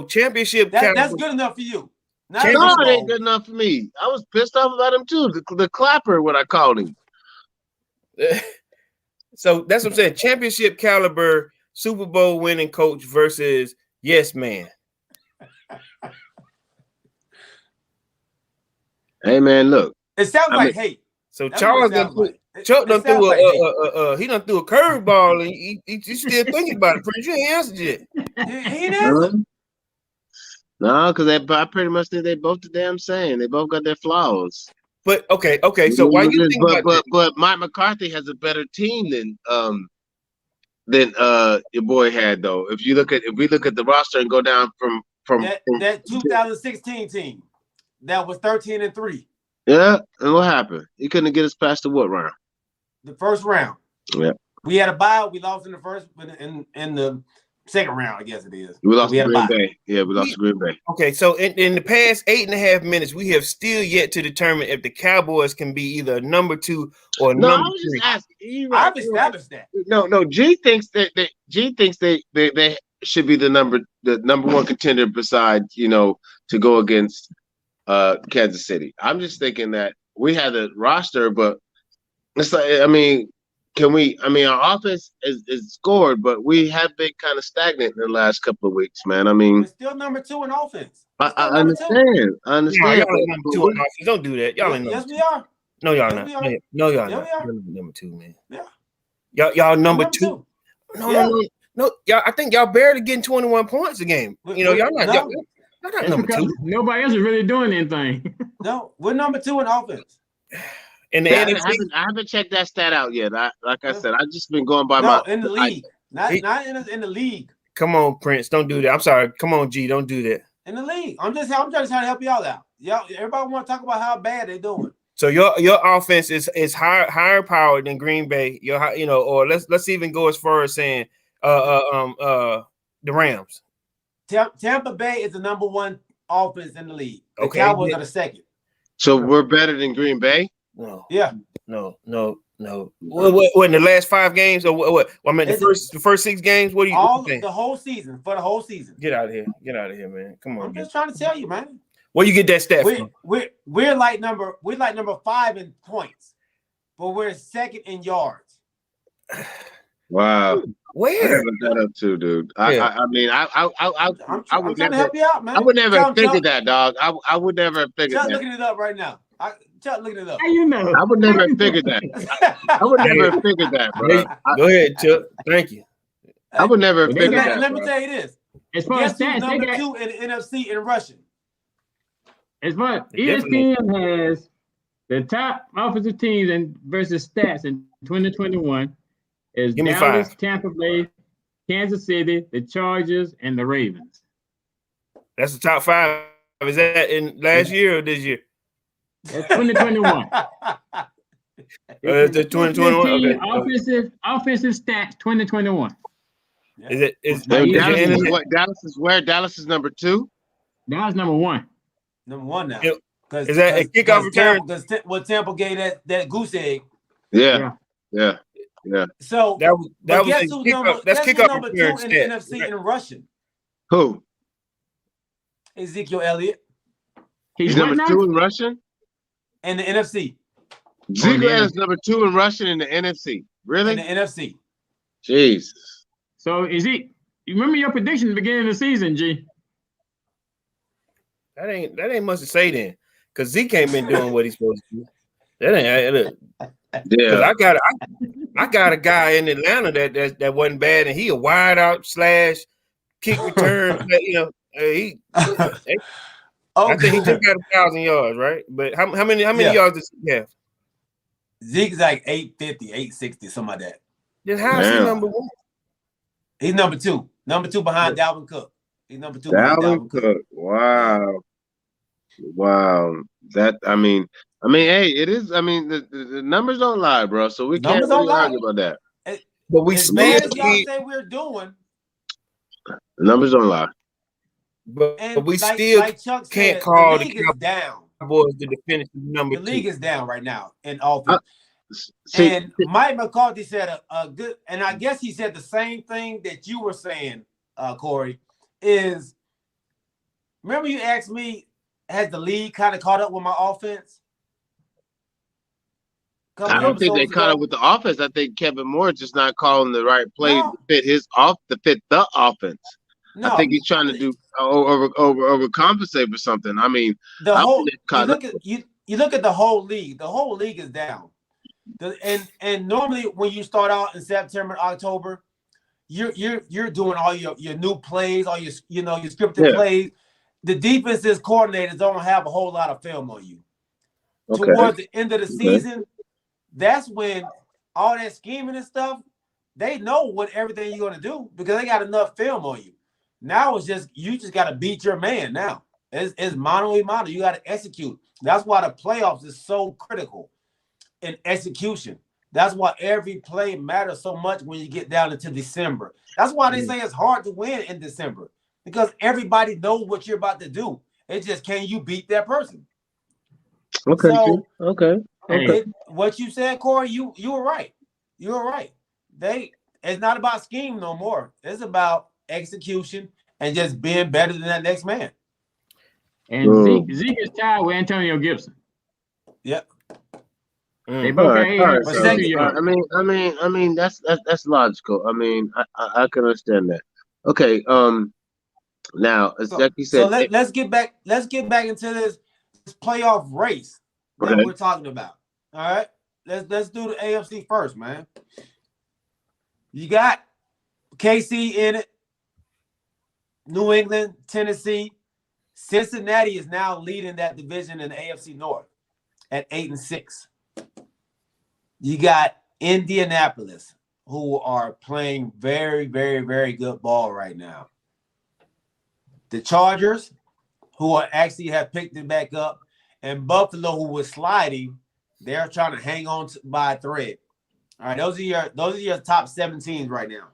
championship. That's good enough for you. No, it ain't good enough for me. I was pissed off about him too. The clapper, what I called him. So that's what I'm saying. Championship caliber Super Bowl winning coach versus yes man. Hey man, look. It sounds like hate. So Charles Chuck done threw he done threw a curveball and he's still thinking about it. Pretty sure he answered it. He ain't answered. No, because I pretty much think they both the damn same. They both got their flaws. But okay. So why you think but Mike McCarthy has a better team than your boy had though. If we look at the roster and go down from that 2016 team that was 13-3. Yeah, and what happened? He couldn't get us past the what round? The first round. Yeah. We had a bye. We lost in the first in the second round, I guess it is. We lost to Green Bay. Yeah, we lost to Green Bay. Okay, so in the past 8.5 minutes, we have still yet to determine if the Cowboys can be either number 2 or number 3. I was just asking. I've established that. No. G thinks they should be the number 1 contender besides, to go against Kansas City. I'm just thinking that we had a roster, but it's like, our offense is scored, but we have been kind of stagnant in the last couple of weeks, man. I mean, we're still number 2 in offense. I understand. Y'all ain't number 2 in offense. Don't do that. Y'all ain't number 2. Yes, we are. No, y'all not. No, y'all not. You're number 2, man. Yeah. Y'all number 2. No. Y'all. I think y'all barely getting 21 points a game. Y'all not. Y'all not number 2. Nobody else is really doing anything. No, we're number 2 in offense. In the NFC, I haven't checked that stat out yet. Like I said, I've just been going by in the league, not in the league. Come on, Prince, don't do that. I'm sorry. Come on, G, don't do that. In the league, I'm just trying to help y'all out. Y'all, everybody want to talk about how bad they're doing. So your offense is higher powered than Green Bay. Or let's even go as far as saying the Rams. Tampa Bay is the number 1 offense in the league. The okay, Cowboys are the second. So we're better than Green Bay? No. Yeah. What in the last 5 games or what? I mean, the first 6 games. What do you think? The whole season for the whole season? Get out of here, man! Come on, I'm just trying to tell you, man. Where you get that stat from? We're like number 5 in points, but we're second in yards. Wow. Where? I looked that up too, dude. I'm would trying never to help you out, man. I would never have figured that, dog. I would never have figured Chuck that. looking it up right now. Chuck looking it up. How you know? I would never have figured that. I would never have figured that, bro. Go ahead, Chuck. Thank you. I would never have figured that. Let me tell you this. As far as Guess who's stats, number 2 in the NFC in rushing? As far as ESPN has the top offensive teams and versus stats in 2021 is Give me Dallas, 5. Tampa Bay, Kansas City, the Chargers, and the Ravens. That's the top 5. Is that in last year or this year? That's 2021. It's the 2021. Okay. Offensive stats 2021. Dallas is where? Dallas is number 2. Dallas number 1. Number 1 now. Is that a kickoff return? What Tampa gave that goose egg. Yeah. So that was guess who's number 2 in the NFC in rushing? Who? Ezekiel Elliott. He's number 2 in rushing? In the NFC. Ezekiel is number 2 in rushing in the NFC. Really? In the NFC. Jesus. So you remember your prediction at the beginning of the season, G? That ain't much to say then, because Zeke ain't been doing what he's supposed to do. That ain't. Yeah. I got a guy in Atlanta that wasn't bad, and he a wide out / kick return. I think he just got 1,000 yards, right? But how many yards does he have? Zeke's like 850, 860, something like that. Then how is he number 1? He's number 2. Number 2 behind Dalvin Cook. He's number 2 behind Dalvin Cook. Wow. That hey, it is. I mean, the numbers don't lie, bro. So we can't really argue about that. But we as bad as y'all say we're doing, the numbers don't lie. But we still can't call the Cowboys the definitive number 2. The league is down right now in offense. And Mike McCarthy said a good, and I guess he said the same thing that you were saying, Corey, is remember you asked me, has the league kind of caught up with my offense? I don't think they caught up with the offense. I think Kevin Moore just not calling the right play to fit the offense. No, I think he's trying to do overcompensate for something. I mean, you look at the whole league. The whole league is down. And normally when you start out in September, October, you're doing all your new plays, all your scripted plays. The defenses coordinators don't have a whole lot of film on you. Okay. Towards the end of the season, that's when all that scheming and stuff, they know what everything you're gonna do because they got enough film on you. Now it's just you just got to beat your man. Now it's mano a mano. You got to execute. That's why the playoffs is so critical in execution. That's why every play matters so much when you get down into December. That's why they say it's hard to win in December because everybody knows what you're about to do. It's just can you beat that person? Okay. So, okay. What you said, Corey, you were right. You were right. It's not about scheme no more. It's about execution and just being better than that next man. And Zeke is tied with Antonio Gibson. Yep. They both I mean that's logical. I mean, I can understand that. Okay. Now, like you said, so let's get back into this playoff race that we're talking about. All right. Let's do the AFC first, man. You got KC in it. New England, Tennessee, Cincinnati is now leading that division in the AFC North at 8-6. You got Indianapolis, who are playing very, very, very good ball right now. The Chargers, who actually have picked it back up, and Buffalo, who was sliding, they're trying to hang on by a thread. All right, those are your top 7 teams right now.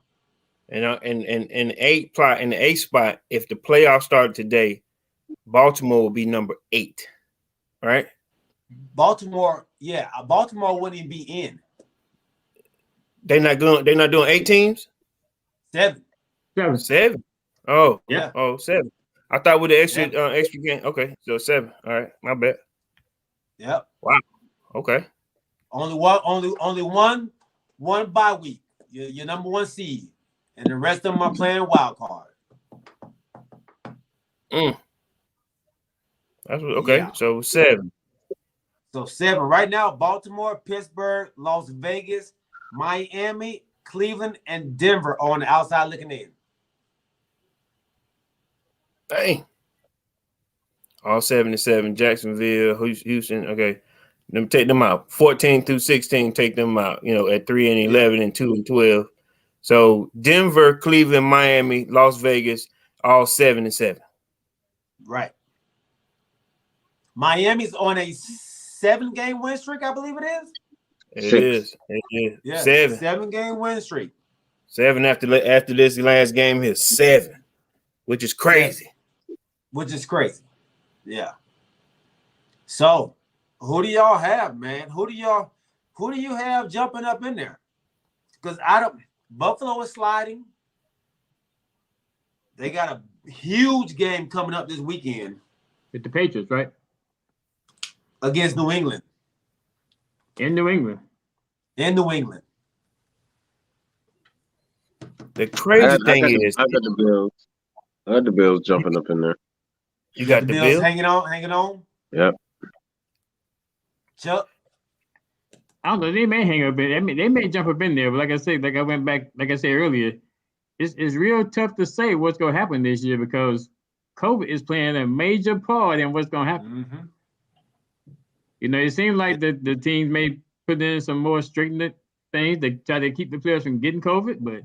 And in the 8th spot, if the playoffs started today, Baltimore will be number 8, right? Baltimore wouldn't even be in. They're not doing 8 teams? 7. 7. Oh, Yeah. Oh, 7. I thought with the extra Yeah. extra game. Okay, so 7. All right, my bad. Yep. Wow. Okay. Only one bye week. Your number 1 seed, and the rest of them are playing wild card. That's okay. Yeah. So 7. So 7 right now: Baltimore, Pittsburgh, Las Vegas, Miami, Cleveland, and Denver are on the outside looking in. Dang. All 77. Jacksonville, Houston. Okay. Them take them out. 14 through 16, take them out. At 3 and 11 and 2 and 12. So Denver, Cleveland, Miami, Las Vegas, all 7 and 7. Right. Miami's on a 7-game win streak, I believe it is. It is. Yeah, 7. 7-game win streak. 7 after this last game here. 7, which is crazy. Yeah. So, who do y'all have, man? Who do you have jumping up in there? Because Buffalo is sliding. They got a huge game coming up this weekend With the Patriots, right? against New England. In New England. The crazy thing is, I got the Bills. I got the Bills jumping up in there. you got the Bills hanging on. Yep. Chuck. I don't know. They may hang up in. I mean, they may jump up in there, but like I said earlier, it's real tough to say what's going to happen this year because COVID is playing a major part in what's going to happen. Mm-hmm. It seems like the teams may put in some more stringent things to try to keep the players from getting COVID, but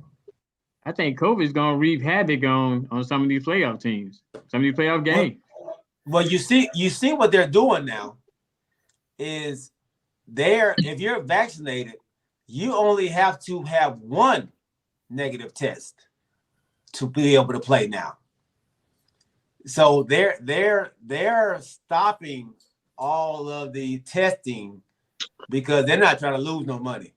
I think COVID is going to wreak havoc on some of these playoff teams, some of these playoff games. Well, you see what they're doing now is if you're vaccinated, you only have to have 1 negative test to be able to play now. So they're stopping all of the testing because they're not trying to lose no money.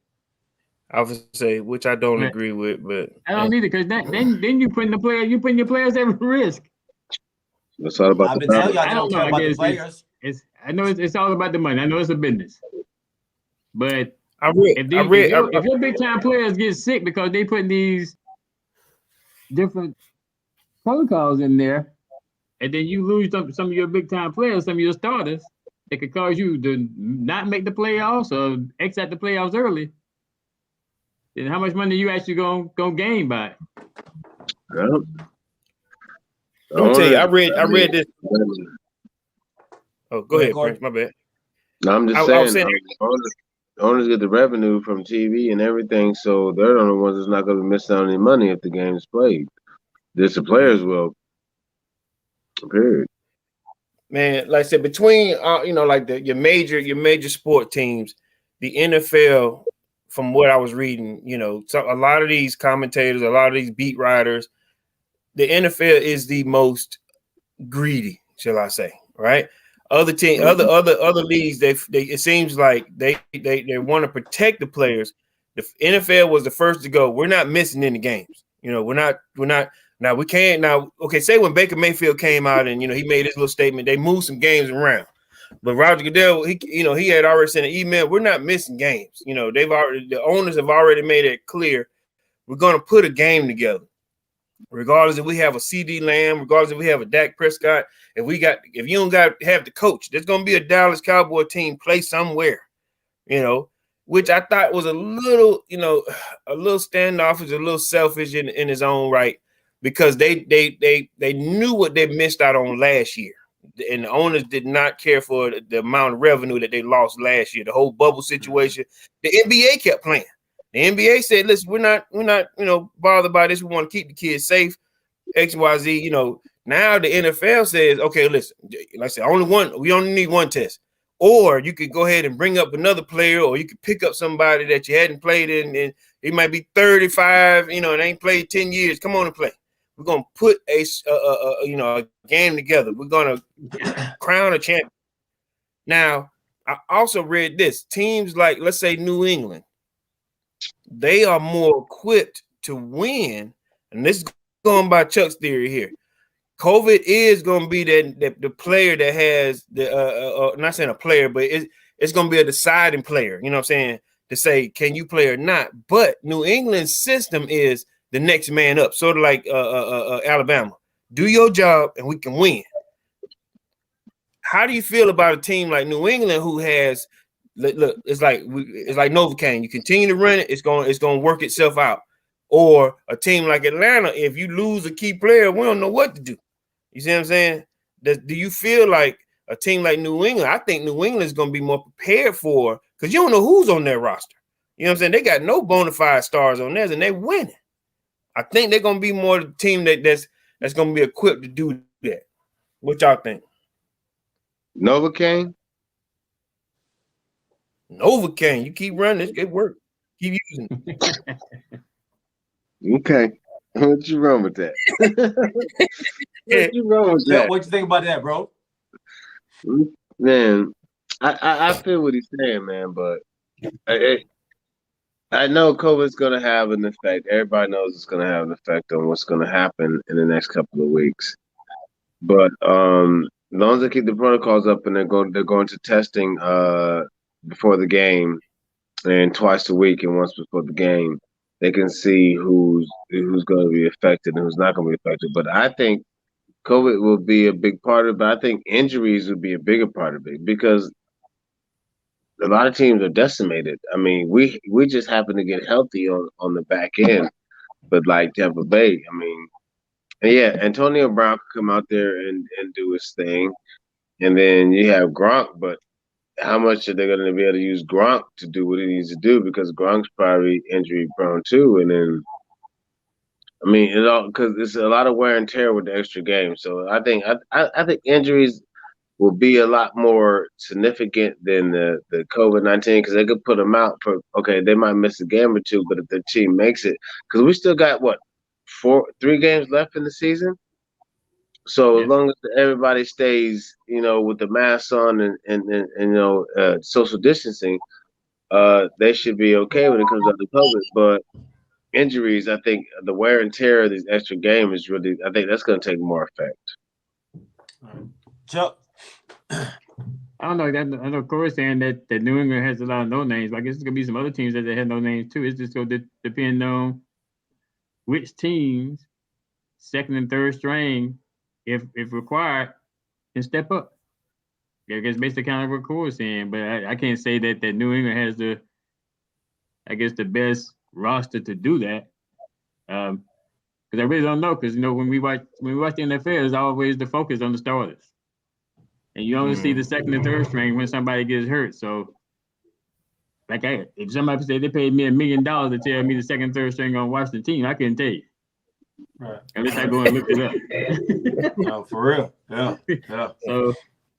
I would say, which I don't agree with, but I don't either because then you putting your players at risk. It's all about I've the been telling power. y'all they don't care about the players. I know it's all about the money. I know it's a business, but if your big time players get sick because they put these different protocols in there, and then you lose some of your big time players, some of your starters, it could cause you to not make the playoffs or exit the playoffs early. Then how much money you actually gonna gain by it? Yeah. Let me tell you, I read this. Oh, go ahead, Prince. My bad. No, I'm just saying, owners get the revenue from TV and everything, so they're the only ones that's not going to be missing out on any money if the game is played. Just the players will. Period. Man, like I said, between like your major sport teams, the NFL, from what I was reading, so a lot of these commentators, a lot of these beat writers, the NFL is the most greedy, shall I say, right? Other leagues, they it seems like they want to protect the players. The NFL was the first to go. We're not missing any games. We're not. Now we can't. Now, okay, say when Baker Mayfield came out and he made his little statement, they moved some games around. But Roger Goodell, he had already sent an email. We're not missing games. The owners have already made it clear. We're going to put a game together. Regardless if we have a CD Lamb, regardless if we have a Dak Prescott, if you don't have the coach, there's gonna be a Dallas Cowboy team play somewhere, which I thought was a little standoffish, a little selfish in his own right, because they knew what they missed out on last year, and the owners did not care for the amount of revenue that they lost last year. The whole bubble situation, the NBA kept playing. The NBA said, listen, we're not, bothered by this. We want to keep the kids safe, X, Y, Z, Now the NFL says, okay, listen, like I said, we only need 1 test. Or you could go ahead and bring up another player, or you could pick up somebody that you hadn't played in, and he might be 35, and ain't played 10 years. Come on and play. We're going to put a game together. We're going to crown a champion. Now, I also read this. Teams like, let's say, New England, they are more equipped to win. And this is going by Chuck's theory here. COVID is going to be the player that has the not saying a player, but it's going to be a deciding player. You know what I'm saying? To say, can you play or not? But New England's system is the next man up, sort of like Alabama. Do your job and we can win. How do you feel about a team like New England who has look? It's like Novocaine. You continue to run it, it's going to work itself out. Or a team like Atlanta, if you lose a key player, we don't know what to do. You see what I'm saying? Do you feel like a team like New England? I think New England is going to be more prepared for, because you don't know who's on their roster. You know what I'm saying? They got no bona fide stars on theirs, and they're winning. I think they're going to be more the team that's going to be equipped to do that. What y'all think? Novocaine? Novocaine. You keep running, it work. Keep using it. Okay. What you wrong with that? What you wrong with that? What you think about that, bro? Man, I feel what he's saying, man, but I know COVID's going to have an effect. Everybody knows it's going to have an effect on what's going to happen in the next couple of weeks. But as long as they keep the protocols up and they're going to testing before the game and twice a week and once before the game, they can see who's going to be affected and who's not going to be affected. But I think COVID will be a big part of it, but I think injuries would be a bigger part of it because a lot of teams are decimated. I mean, we just happen to get healthy on the back end, but like Tampa Bay, I mean, and yeah, Antonio Brown could come out there and do his thing, and then you have Gronk, but how much are they going to be able to use Gronk to do what he needs to do? Because Gronk's probably injury prone too, and then I mean, it all because it's a lot of wear and tear with the extra game. So I think injuries will be a lot more significant than the COVID-19 because they could put them out for they might miss a game or two, but if the team makes it, because we still got 3 games left in the season. So as long as everybody stays, with the masks on and social distancing, they should be okay when it comes out to COVID. But injuries, I think the wear and tear of these extra games is really, I think that's going to take more effect. Chuck. I don't know. I know Corey's saying that New England has a lot of no names. But I guess it's gonna be some other teams that have no names too. It's just gonna depend on which teams, second and third string, if required, can step up. I guess basically kind of what Corey's saying, but I can't say that New England has the best roster to do that. Because I really don't know. Because when we watch the NFL, there's always the focus on the starters. And you only see the second and third string when somebody gets hurt. So, if somebody said they paid me $1 million to tell me the second and third string gonna watch the team, I couldn't tell you. Right. Unless I go and look it up. No, for real. Yeah. So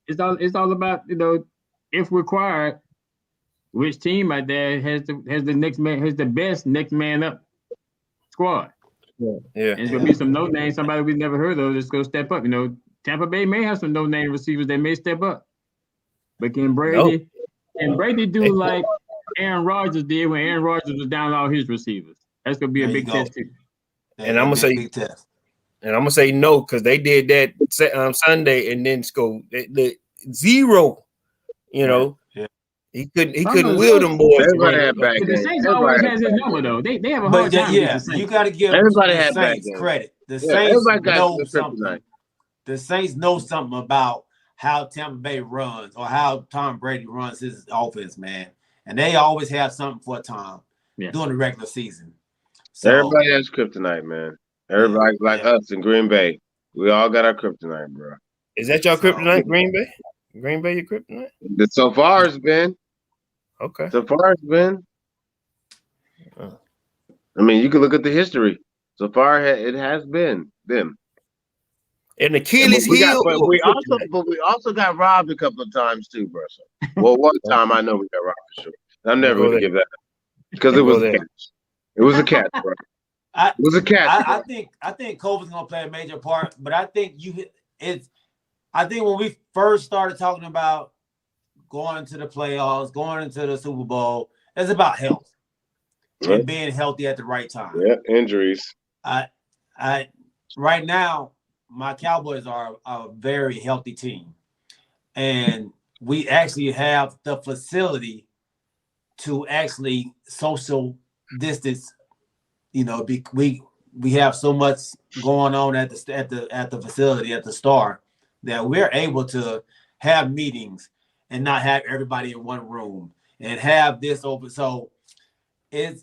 it's all about if required, which team out there has the best next man up squad. Yeah. And it's gonna be some no names, somebody we've never heard of that's gonna step up. Tampa Bay may have some no-name receivers that may step up. But can Brady do like Aaron Rodgers did when Aaron Rodgers was down all his receivers? That's gonna be a big test too. And I'm gonna say no, because they did that Sunday and then scored the 0. Yeah. He couldn't wheel them boys. Everybody had back The Saints always has his number though. They have a hard time. Yeah, you got to give everybody the had Saints back credit. The Saints know something. The Saints know something about how Tampa Bay runs or how Tom Brady runs his offense, man. And they always have something for Tom during the regular season. So, everybody has kryptonite, man. Everybody us in Green Bay. We all got our kryptonite, bro. Is that your kryptonite, Green Bay? Green Bay, your kryptonite? So far it's been. Okay. So far it's been. I mean, you can look at the history. So far it has been them. And Achilles heel. But we also got robbed a couple of times too, bro. Well, one time I know we got robbed for sure. I'm never going to give that up because it was a catch. It was a catch, bro. It was a catch. I think COVID's going to play a major part, but I think when we first started talking about going into the playoffs, going into the Super Bowl. It's about health and being healthy at the right time. Yeah, injuries. I right now, my Cowboys are a very healthy team, and we actually have the facility to actually social distance. You know, we have so much going on at the facility at the Star that we're able to have meetings and not have everybody in one room and have this open. So I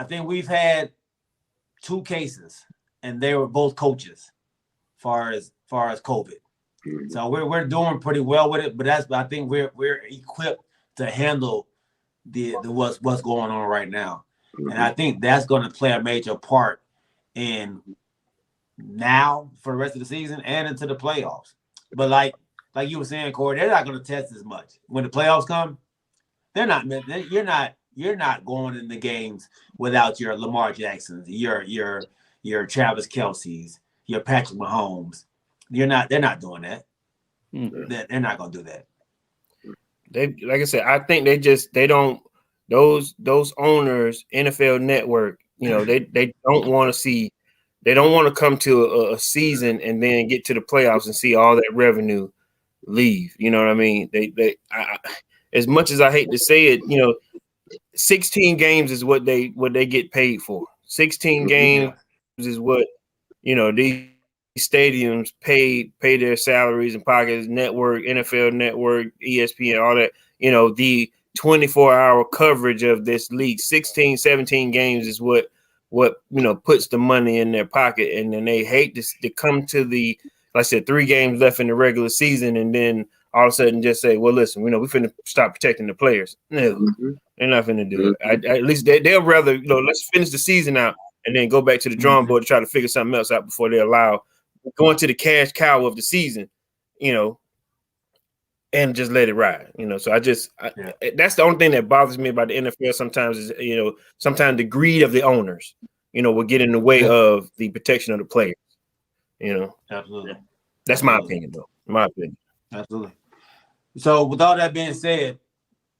think we've had 2 cases, and they were both coaches, far as COVID. So we're doing pretty well with it, but I think we're equipped to handle the what's going on right now, and I think that's going to play a major part in now for the rest of the season and into the playoffs. But like you were saying, Corey, they're not going to test as much when the playoffs come. They're not. You're not going in the games without your Lamar Jacksons, your Travis Kelce's, your Patrick Mahomes. They're not doing that. They're not going to do that. They, like I said, I think they don't. Those owners, NFL Network, you know, they don't want to see. They don't want to come to a season and then get to the playoffs and see all that revenue leave. You know what I mean? As much as I hate to say it, you know, 16 games is what they get paid for. 16 games is what, you know, these stadiums pay their salaries and pockets, network, NFL Network, ESPN, all that, you know, the 24-hour coverage of this league. 16, 17 games is what you know puts the money in their pocket, and then they hate to come to the, like I said, 3 games left in the regular season, and then all of a sudden just say, well, listen, we finna stop protecting the players. No, they're not finna do it. At least they'll rather, you know, let's finish the season out and then go back to the drawing board to try to figure something else out before they allow going to the cash cow of the season, you know, and just let it ride, you know. So that's the only thing that bothers me about the NFL sometimes is, you know, sometimes the greed of the owners, you know, will get in the way of the protection of the players, you know. Absolutely. That's my opinion, though. My opinion. Absolutely. So with all that being said,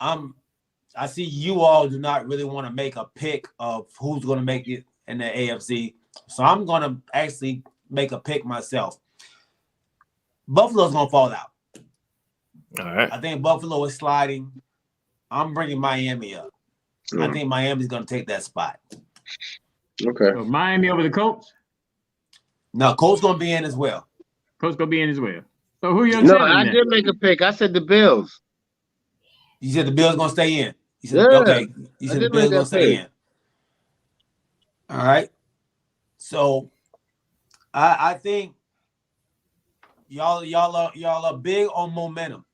I see you all do not really want to make a pick of who's going to make it in the AFC. So I'm going to actually make a pick myself. Buffalo's going to fall out. All right. I think Buffalo is sliding. I'm bringing Miami up. I think Miami's going to take that spot. Okay. So Miami over the Colts? No, Colts going to be in as well. Colts going to be in as well. So who you No, I did make a pick. I said the Bills. You said the Bills going to stay in. You said, Yeah, okay. You said the Bills going to stay in. All right. So I think y'all are big on momentum.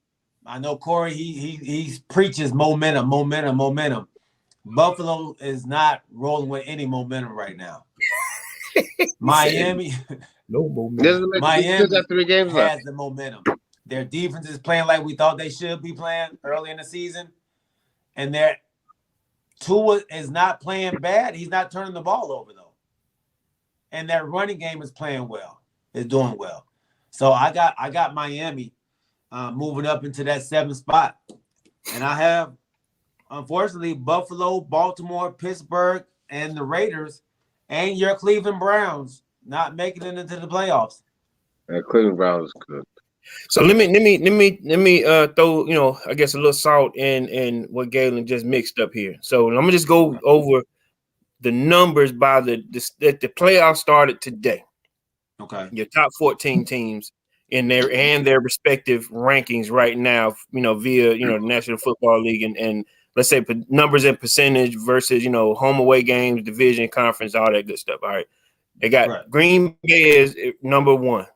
I know Corey, he preaches momentum. Buffalo is not rolling with any momentum right now. Miami, no momentum. Miami got 3 games left. Has the momentum. Their defense is playing like we thought they should be playing early in the season, and their Tua is not playing bad. He's not turning the ball over though, and their running game is playing well. Is doing well. So I got Miami moving up into that 7th spot, and I have, unfortunately, Buffalo, Baltimore, Pittsburgh, and the Raiders, and your Cleveland Browns not making it into the playoffs. Cleveland Browns is good. So let me throw, you know, I guess a little salt in what Galen just mixed up here. So I'm gonna just go over the numbers by the playoffs started today. Okay. Your top 14 teams in their respective rankings right now, you know, via, you know, the National Football League and let's say numbers and percentage versus, you know, home away games, division, conference, all that good stuff. All right. They got Green Bay is number 1.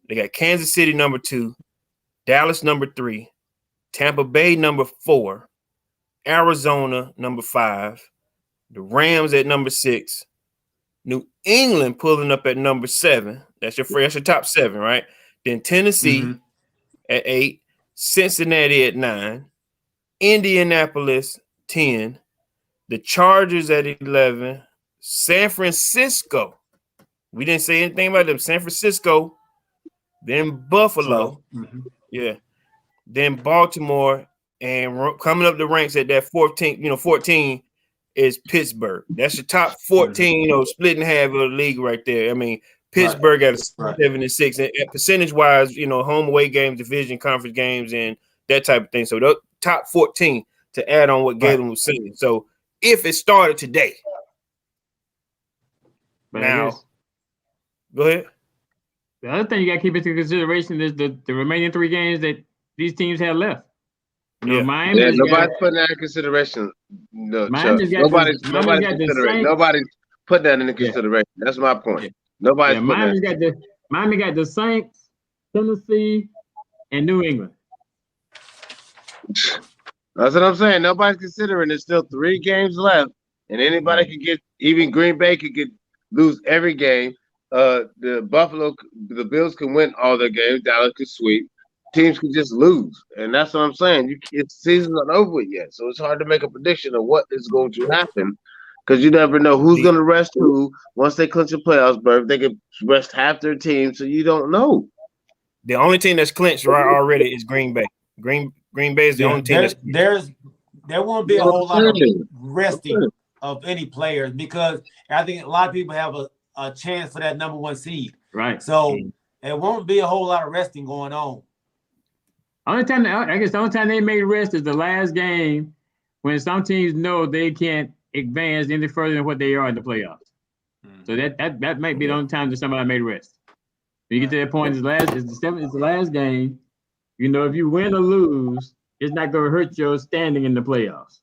They got Kansas City number 2, Dallas number 3, Tampa Bay number 4, Arizona number 5, the Rams at number 6, New England pulling up at number 7. That's your top 7, right? Then Tennessee at 8, Cincinnati at 9, Indianapolis 10, the Chargers at 11, San Francisco. We didn't say anything about them. San Francisco, then Buffalo. Yeah. then Baltimore, and coming up the ranks at that 14 is Pittsburgh. That's the top 14, split in half of the league right there. I mean, Pittsburgh got a 7-6, and percentage-wise, home away games, division conference games, and that type of thing. So the top 14 to add on what Galen was saying. So if it started today, now go ahead. The other thing you got to keep into consideration is the remaining 3 games that these teams have left. Nobody's putting that in consideration. No, nobody's putting that into consideration. That's my point. Yeah. Nobody's putting that. Miami got the Saints, Tennessee, and New England. That's what I'm saying. Nobody's considering there's still 3 games left, and anybody could get. Even Green Bay could lose every game. The Bills can win all their games. Dallas could sweep. Teams can just lose, and that's what I'm saying. It's season's not over with yet, so it's hard to make a prediction of what is going to happen because you never know who's going to rest who. Once they clinch a playoffs berth, they can rest half their team, so you don't know. The only team that's clinched already is Green Bay. Green Bay is the only team. There won't be a whole lot of resting of any players because I think a lot of people have a chance for that number 1 seed. Right. So it won't be a whole lot of resting going on. The only time they may rest is the last game when some teams know they can't advance any further than what they are in the playoffs. So that might be the only time that somebody may rest. When you get to that point, it's the last game. If you win or lose, it's not going to hurt your standing in the playoffs.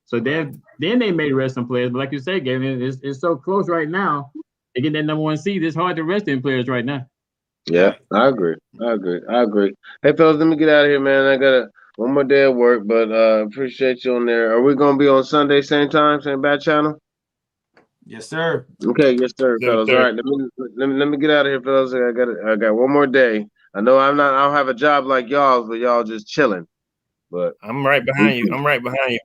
So then they may rest some players. But like you say, Gavin, it's so close right now. They get that number 1 seed. It's hard to rest in players right now. Yeah, I agree. Hey, fellas, let me get out of here, man. I got one more day at work, but appreciate you on there. Are we going to be on Sunday, same time, same bad channel? Yes, sir. Okay, yes, sir, fellas. All right, let me get out of here, fellas. I got one more day. I know I don't have a job like y'all's, but y'all just chilling. But I'm right behind you.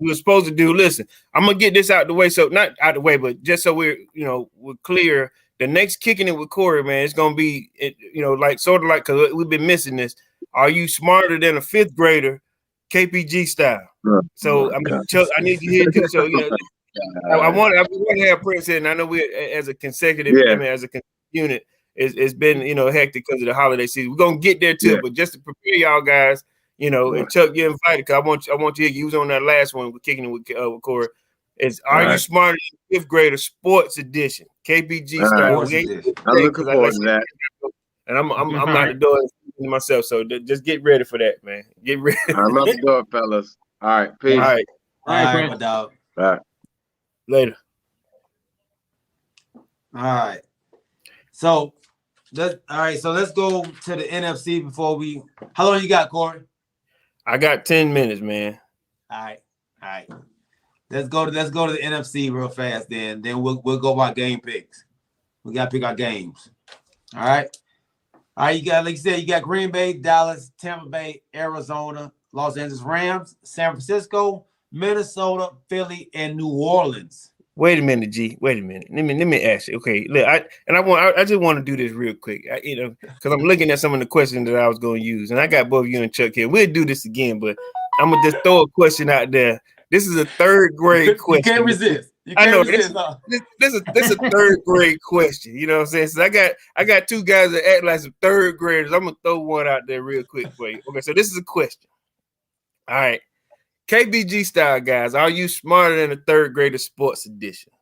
We were supposed to do. Listen, I'm gonna get this out the way. So not out the way, but just so we're clear. The next Kicking It with Corey, man, it's gonna be because we've been missing this. Are you smarter than a 5th grader, KPG style? So Chuck, I need you here too. So I want to have Prince in. I know we as a consecutive, as a unit, it's been hectic because of the holiday season. We're gonna get there too, but just to prepare y'all guys. And Chuck, you're invited because I want you. You was on that last one with Kicking It with Corey. Are you smarter than 5th grader sports edition? KPG style. I'm looking forward to that. And I'm not doing it myself. So just get ready for that, man. Get ready. I'm out the door, fellas. All right, peace. All right, my dog. All right. Later. All right. So let's go to the NFC before we. How long you got, Corey? I got 10 minutes, man. All right. Let's go to the NFC real fast. Then we'll go by game picks. We gotta pick our games. All right. You got, like you said, you got Green Bay, Dallas, Tampa Bay, Arizona, Los Angeles Rams, San Francisco, Minnesota, Philly, and New Orleans. Wait a minute, G. Wait a minute. Let me ask you. Okay, look, I just want to do this real quick. Because I'm looking at some of the questions that I was going to use, and I got both you and Chuck here. We'll do this again, but I'm gonna just throw a question out there. This is a 3rd grade question. You can't resist. I know this is a 3rd grade question. You know what I'm saying? So I got 2 guys that act like some 3rd graders. I'm gonna throw one out there real quick for you. Okay, so this is a question. All right. KBG style, guys, are you smarter than a 3rd grader sports edition?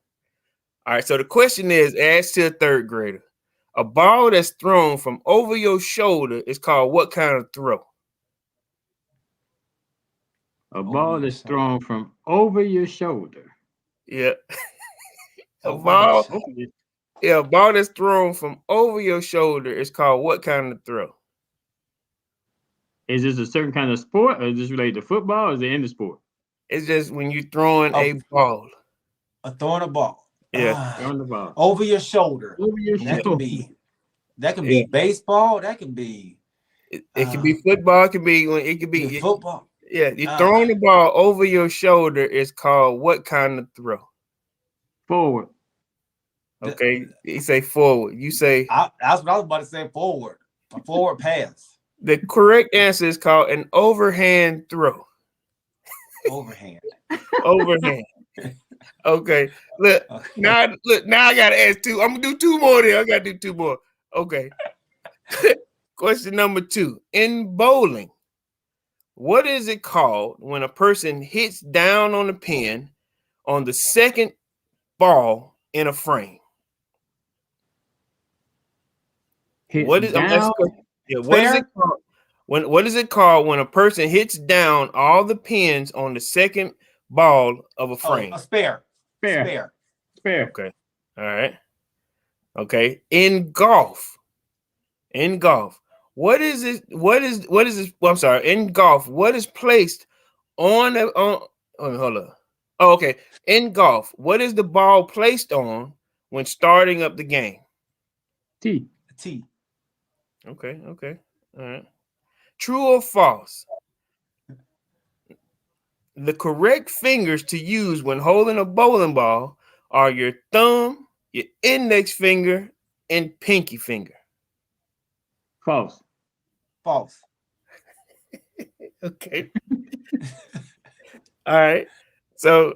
All right, so the question is, asked to a 3rd grader, a ball that's thrown from over your shoulder is called what kind of throw? A ball that's thrown from over your shoulder. Yeah. A ball that's thrown from over your shoulder is called what kind of throw? Is this a certain kind of sport, or is this related to football, or is it in the sport? It's just when you're throwing a ball. Throwing a ball. Yeah. Throwing the ball. Over your shoulder. Over your shoulder. That can be baseball. That can be. It can be football. It could be football. Yeah, you're throwing the ball over your shoulder is called what kind of throw? Forward. Okay, you say forward. You say that's what I was about to say. Forward. A forward pass. The correct answer is called an overhand throw. Overhand. Overhand. Okay. Look, now I gotta ask two. I'm gonna do two more there. I gotta do two more. Okay. Question number 2. In bowling, what is it called when a person hits down on the pin on the second ball in a frame? What is it called? What is it called when a person hits down all the pins on the second ball of a frame? A spare. Spare. Okay. All right. Okay. In golf. What is it? What is this? Well, I'm sorry. In golf, what is placed on hold up. Oh, okay. In golf, what is the ball placed on when starting up the game? T. Okay. All right. True or false? The correct fingers to use when holding a bowling ball are your thumb, your index finger, and pinky finger. False. Okay. All right. So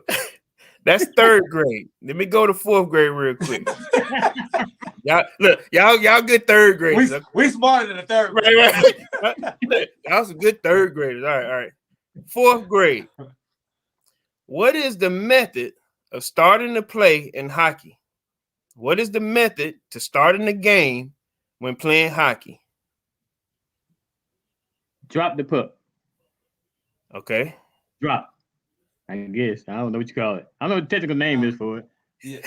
that's 3rd grade. Let me go to 4th grade real quick. Y'all good 3rd graders. We smarter than the 3rd grade. Right. Y'all some good 3rd graders. All right. 4th grade. What is the method of starting the play in hockey? What is the method to starting the game when playing hockey? Drop the puck. Okay. Drop. I guess. I don't know what you call it. I don't know what the technical name is for it. Yeah.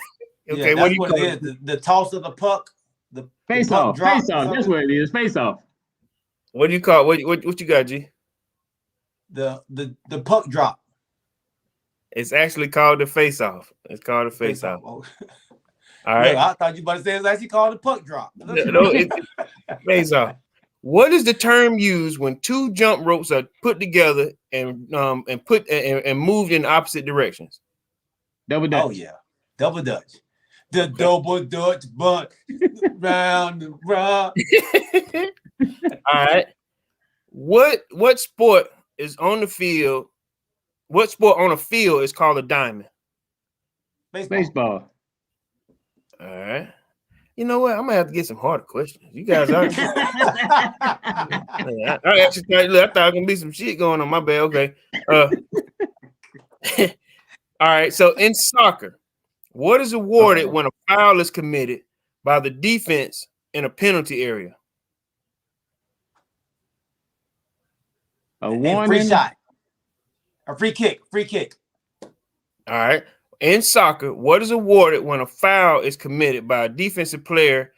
Okay, what do you call it? The toss of the puck. The face off. Face off. That's what it is. Face off. What do you call what you got, G? The puck drop. It's actually called the face off. It's called the face off. Oh. All right. Look, I thought you about to say it's actually called the puck drop. No, it's face off. What is the term used when 2 jump ropes are put together and moved in opposite directions? Double dutch. Oh yeah, double dutch. The double dutch bunt round and round. All right. What sport is on the field? What sport on a field is called a diamond? Baseball. All right. You know what? I'm gonna have to get some harder questions. You guys are. I thought there was gonna be some shit going on. My bad. Okay. All right. So in soccer, what is awarded when a foul is committed by the defense in a penalty area? A warning. Free shot. A free kick. All right. In soccer, what is awarded when a foul is committed by a defensive player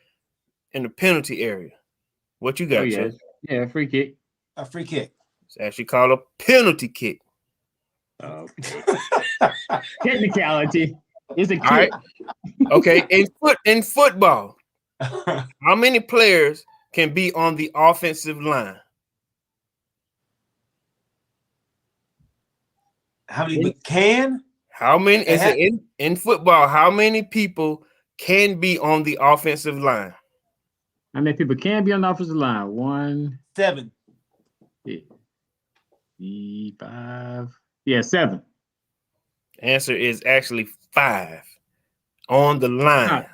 in the penalty area? What you got, Chuck? Yeah, free kick. A free kick. It's actually called a penalty kick. Technicality. It's a kick. All right. Okay. In football, how many players can be on the offensive line? How many can? How many is it in football? How many people can be on the offensive line? How many people can be on the offensive line? 7. 5. Yeah, 7. Answer is actually 5 on the line.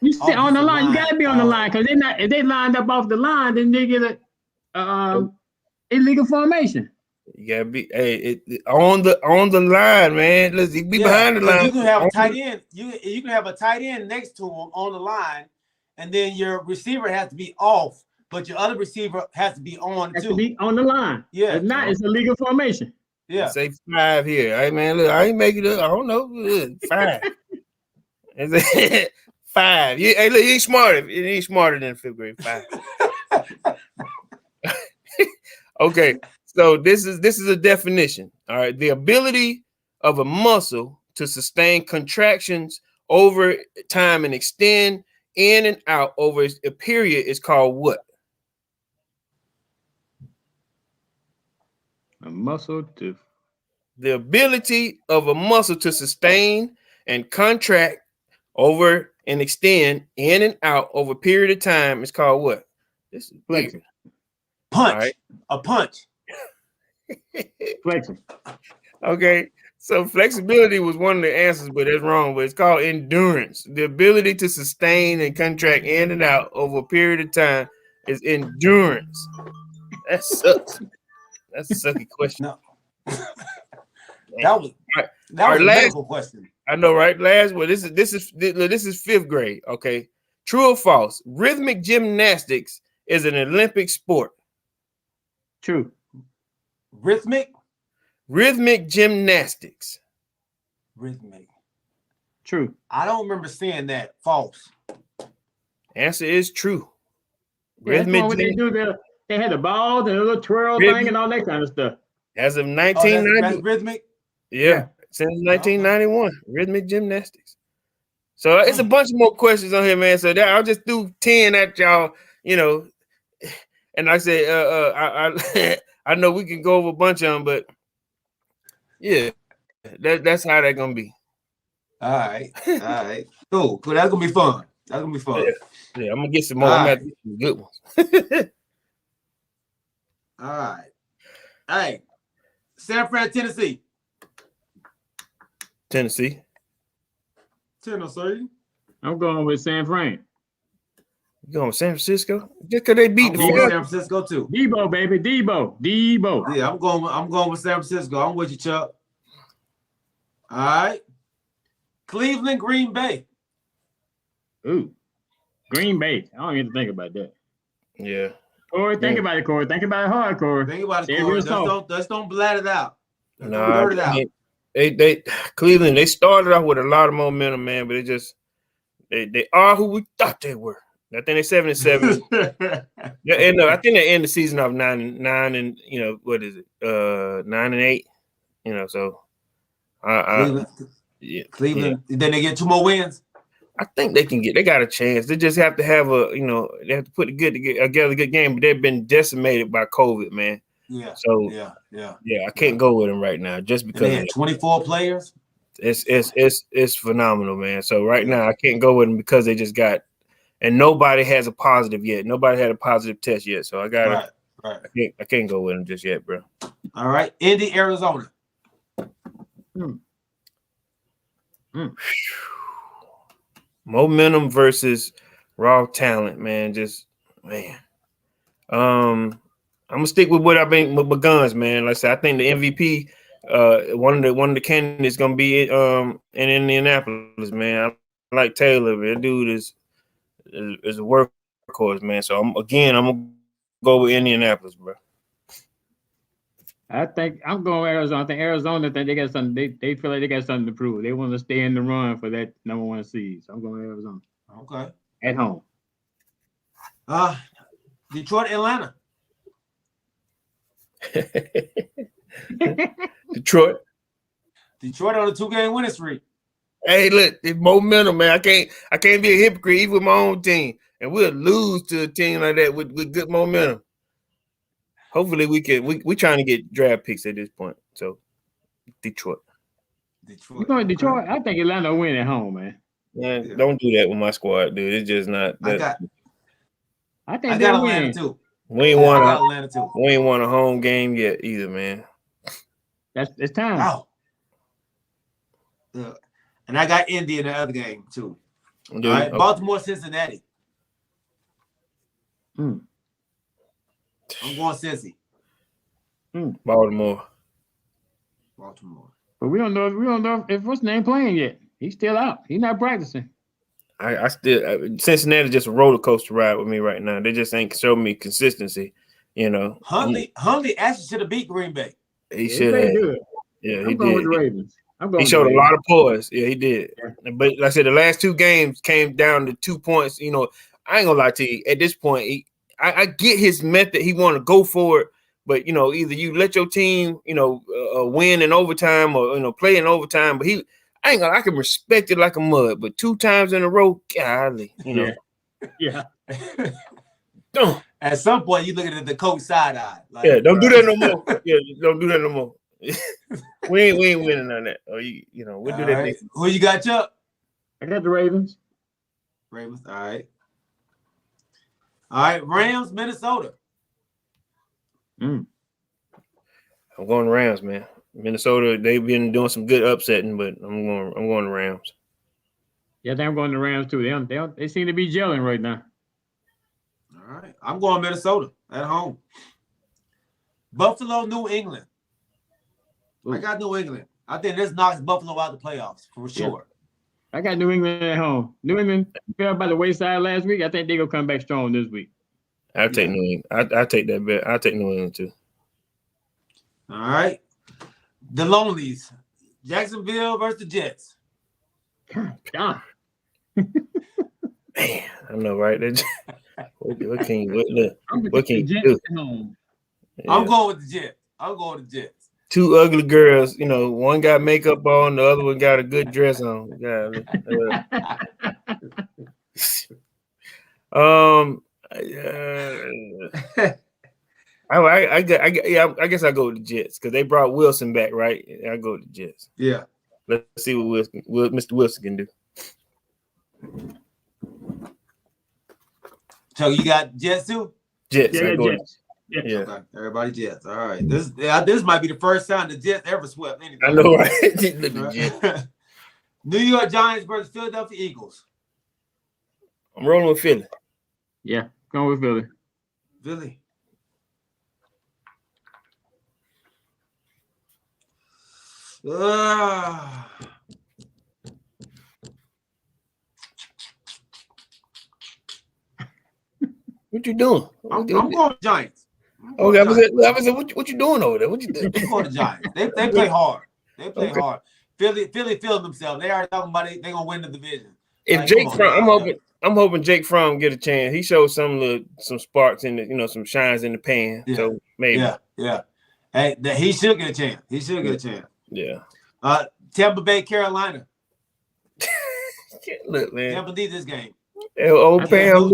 You say on the line. You gotta be on the line because if they lined up off the line, then they get a illegal formation. You gotta be on the line, man. Let's be behind the line. You can have a tight end. You can have a tight end next to him on the line, and then your receiver has to be off, but your other receiver has to be on has too. To be on the line. Yeah, if not, it's a legal formation. Yeah, say 5 here. Hey man, look, I ain't making it up. I don't know. 5. 5. Hey, look, he ain't smarter. It ain't smarter than 5th grade. 5. Okay. So this is a definition. All right. The ability of a muscle to sustain contractions over time and extend in and out over a period is called what? The ability of a muscle to sustain and contract over and extend in and out over a period of time is called what? This is flexion. Punch. All right. A punch. Flexing. Okay. So flexibility was one of the answers, but that's wrong. But it's called endurance. The ability to sustain and contract in and out over a period of time is endurance. That sucks. That's a sucky question. No. That was a medical question. I know, right? Last one. This is fifth grade. Okay. True or false? Rhythmic gymnastics is an Olympic sport. True. Rhythmic gymnastics. Rhythmic. True. I don't remember seeing that. False. Answer is true. Yeah, that's what they do. They had the balls and a little twirl thing and all that kind of stuff. As of 1990. That's rhythmic? Yeah. Since 1991. Rhythmic gymnastics. So it's a bunch of more questions on here, man. So I'll just do 10 at y'all, you know. And I said, I know we can go over a bunch of them, but yeah, that's how they're gonna be. All right. Cool. That's gonna be fun. Yeah, I'm gonna get some more. I'm gonna get some good ones. All right. Hey, San Fran, Tennessee. Tennessee. I'm going with San Fran. You going with San Francisco? Just because they beat I'm going with San Francisco too. Debo, baby. Debo. Yeah, I'm going with San Francisco. I'm with you, Chuck. All right. Cleveland, Green Bay. Ooh. Green Bay. I don't even think about that. Yeah. Corey, think about it, Corey. Think about it hard, Corey. Think about it, Corey. Just don't blat it out. No, they Cleveland, they started off with a lot of momentum, man, but they are who we thought they were. I think they're 7-7. Yeah, and I think they end the season off 9 and you know what is it? 9-8. You know, so Cleveland. Yeah. Then they get 2 more wins. I think they can get. They got a chance. They just have to have they have to put together a good game. But they've been decimated by COVID, man. Yeah. So yeah. I can't go with them right now just because they had 24 players. It's phenomenal, man. So right now I can't go with them because they just got, and nobody has a positive yet. Nobody had a positive test yet. So I got right. I can't go with them just yet, bro. All right, Indy, Arizona. Momentum versus raw talent, man. I'm gonna stick with what I've been with my guns, man. Like I said, I think the MVP, one of the candidates gonna be in Indianapolis, man. I like Taylor, man. That dude is a workhorse, man. So I'm gonna go with Indianapolis, bro. I think I'm going with Arizona. I think Arizona they got something. They feel like they got something to prove. They want to stay in the run for that number 1 seed. So I'm going with Arizona. Okay. At home. Detroit, Atlanta. Detroit on a 2-game winning streak. Hey, look, it's momentum, man. I can't be a hypocrite even with my own team, and we'll lose to a team like that with good momentum. Hopefully, we trying to get draft picks at this point. So, Detroit. You going to Detroit? I think Atlanta will win at home, man. Man, don't do that with my squad, dude. It's just not. I think I got Atlanta too. We ain't won a home game yet either, man. It's time. Wow. And I got Indy in the other game too. Dude, all right, okay. Baltimore, Cincinnati. I'm going Cincy. Baltimore. But we don't know if what's name playing yet. He's still out. He's not practicing. I still Cincinnati just a roller coaster ride with me right now. They just ain't showing me consistency. You know, Hundley actually should have beat Green Bay. He should have. Yeah, he did. With the Ravens. He showed a lot of poise. Yeah, he did. Yeah. But like I said, the last 2 games came down to 2 points. You know, I ain't gonna lie to you. At this point, I get his method. He want to go for it, but you know, either you let your team, you know, win in overtime or play in overtime. But I can respect it like a mud. But 2 times in a row, golly, you know. Yeah. At some point, you looking at the coach side eye. Like, don't do that no more. Don't do that no more. we ain't winning on that. Or we'll do that. Right. Who you got, Chuck? I got the Ravens. All right. Rams, Minnesota. Mm. I'm going to Rams, man. Minnesota, they've been doing some good upsetting, but I'm going to Rams. Yeah, I think I'm going to Rams too. They seem to be gelling right now. All right. I'm going Minnesota at home. Buffalo, New England. Ooh. I got New England. I think this knocks Buffalo out of the playoffs for sure. I got New England at home. New England fell by the wayside last week. I think they're going to come back strong this week. I'll take New England. I take that bet. I'll take New England too. All right. The Lonelies. Jacksonville versus the Jets. God. Man, I know, right? What can you do? Yeah. I'm going with the Jets. I'm going with the Jets. Two ugly girls, one got makeup on, the other one got a good dress on. Yeah. I guess I go with the Jets because they brought Wilson back, right? I go with the Jets. Yeah. Let's see what Mr. Wilson can do. So you got Jets too? Jets. Yeah, Jets. Yeah. Okay. Everybody Jets. All right. This might be the first time the Jets ever swept anything. I know, right? New York Giants versus Philadelphia Eagles. I'm rolling with Philly. Yeah, going with Philly. Philly. What you doing? I'm going Giants. Okay, I was what you doing over there? What you doing? I'm going to Giants. They play hard. They play hard. Philly feeling themselves. They already talking about it. They're gonna win the division. If Jake Fromm, I'm hoping Jake Fromm get a chance. He showed some sparks in the, some shines in the pan. Yeah. So maybe. Yeah. Hey, he should get a chance. Yeah. Tampa Bay, Carolina. Look, man. Tampa needs this game. Old Pam.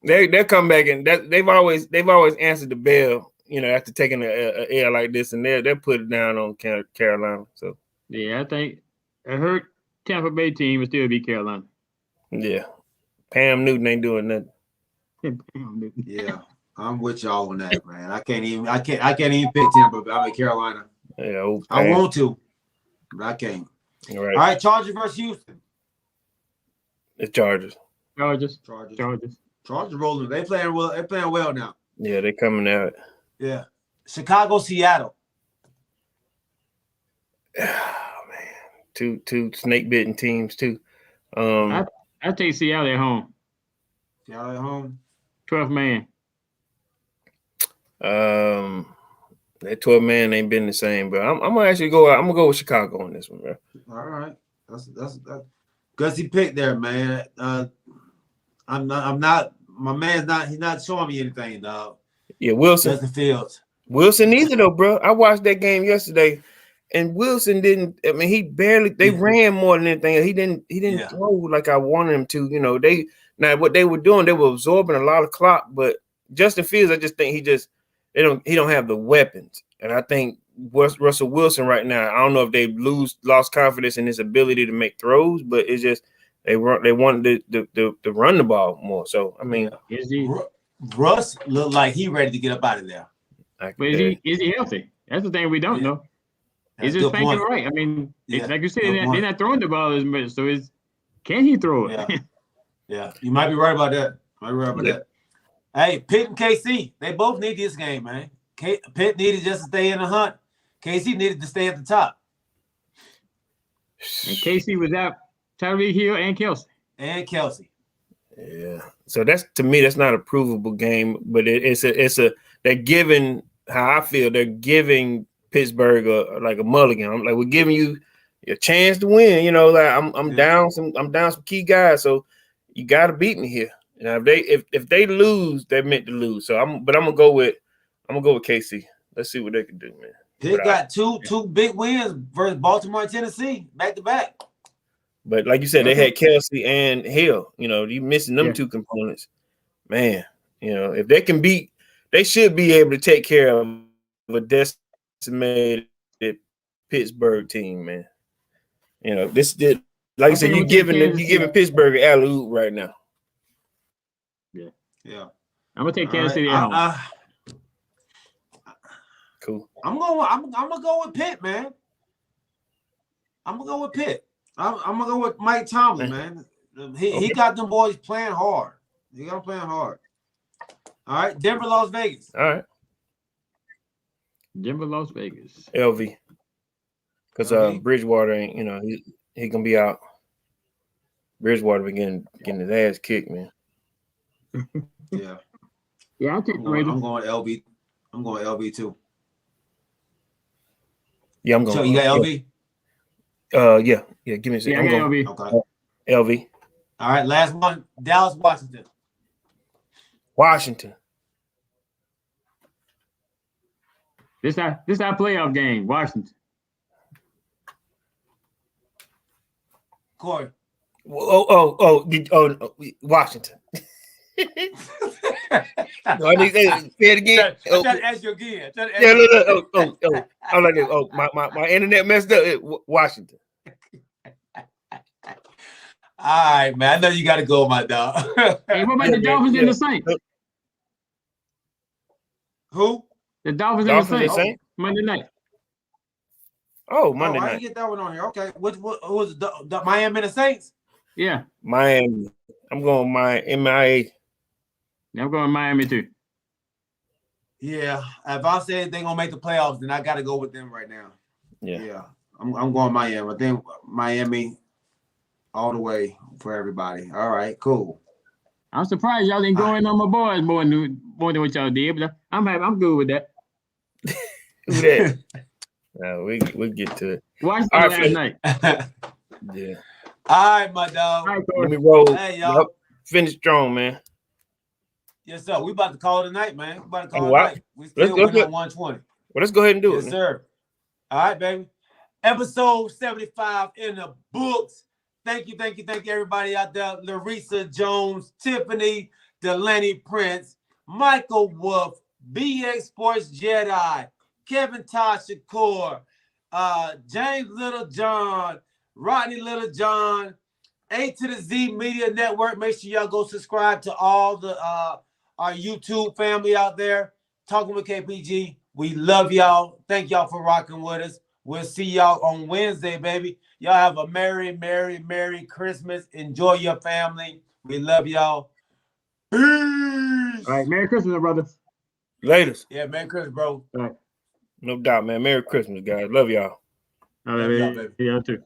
They come back and they've always answered the bell, after taking a L like this, and they'll put it down on Carolina. So yeah, I heard Tampa Bay team will still beat Carolina. Yeah, Pam Newton ain't doing nothing. Yeah, I'm with y'all on that, man. I can't even pick Tampa Bay. I mean Carolina. Yeah, I want to, but I can't. All right. All right, Chargers versus Houston. The Chargers. Chargers rolling. They playing well. They're playing well now. Yeah, they coming out. Yeah. Chicago, Seattle. Oh man, two snake bitten teams too. I take Seattle at home. Seattle at home. 12th man. That 12 man ain't been the same, but I'm gonna actually go. I'm gonna go with Chicago on this one, bro. All right, that's Gussie pick there, man. I'm not. My man's not. He's not showing me anything, dog. Yeah, Wilson. Justin Fields. Wilson neither though, bro. I watched that game yesterday, and Wilson didn't. I mean, he barely. They ran more than anything. He didn't throw like I wanted him to. What they were doing, they were absorbing a lot of clock. But Justin Fields, I just think he don't have the weapons, and I think Russell Wilson right now. I don't know if they lost confidence in his ability to make throws, but it's just. They wanted to run the ball more. So I mean, Russ looked like he ready to get up out of there. But is he healthy? That's the thing we don't know. Is his thinking right? I mean, like you said, they're not throwing the ball as much. So can he throw it? Yeah. You might be right about that. Hey, Pitt and KC, they both need this game, man. Pitt needed just to stay in the hunt. KC needed to stay at the top. And KC was out. Tyreek Hill and Kelsey. Yeah. So to me, that's not a provable game, but they're giving how I feel. They're giving Pittsburgh a mulligan. I'm like, we're giving you a chance to win. I'm down some key guys, so you got to beat me here. If they lose, they're meant to lose. So I'm gonna go with KC. Let's see what they can do, man. Pitt got two big wins versus Baltimore and Tennessee back to back. But like you said, they had Kelsey and Hill. You missing them two components, man. If they can beat, they should be able to take care of a decimated Pittsburgh team, man. This did, like I said, you giving Pittsburgh an alley-oop right now. Yeah. I'm gonna take Kansas City at home. Cool. I'm gonna go with Pitt, man. I'm gonna go with Pitt. I'm gonna go with Mike Tomlin, man. He got them boys playing hard. He got them playing hard. All right, Denver, Las Vegas. All right. Denver, Las Vegas. LV. Because Bridgewater ain't, he gonna be out. Bridgewater been getting his ass kicked, man. Yeah. Yeah, I'll take the Raiders. I'm going LV. I'm going LV too. Yeah, I'm going. So you got LV? Yeah. Give me a second. Yeah, I'm I got going. LV. Okay. LV. All right, last one. Dallas, Washington. Washington. This our playoff game. Washington. Corey. Washington. No, I need to say it again. I'm trying to ask you again. Look. I'm like this. My internet messed up. Washington. All right, man. I know you got to go, my dog. Hey, what about the Dolphins and the Saints? Who? The Dolphins and the Saints. Monday night. Oh, Monday night. I didn't get that one on here. Okay. What was the Miami and the Saints? Yeah. Miami. I'm going MIA. I'm going Miami too. Yeah. If I say they're gonna make the playoffs, then I got to go with them right now. Yeah. I'm going Miami. I think Miami all the way for everybody. All right, cool. I'm surprised y'all didn't go in on my boys more than what y'all did, but I'm happy. I'm good with that. Who that? No, we'll get to it. Watch that last night. Yeah. All right, my dog. All right, Let me roll. Hey, y'all. Yep. Finish strong, man. Yes, sir. We about to call it a night, man. We about to call it a night. We Let's still go winning get- on 120. Well, let's go ahead and do Yes, it. sir. All right, baby. Episode 75 in the books. Thank you, everybody out there. Larissa Jones, Tiffany, Delaney Prince, Michael Wolf, BX Sports Jedi, Kevin Tashakur, James Littlejohn, Rodney Littlejohn, A to the Z Media Network. Make sure y'all go subscribe to all the our YouTube family out there. Talking with KPG. We love y'all. Thank y'all for rocking with us. We'll see y'all on Wednesday, baby. Y'all have a merry, merry, merry Christmas. Enjoy your family. We love y'all. Peace. All right, Merry Christmas, brother. Latest. Yeah, Merry Christmas, bro. All right. No doubt, man. Merry Christmas, guys. Love y'all. All right, Love y'all, baby. baby. Y'all too.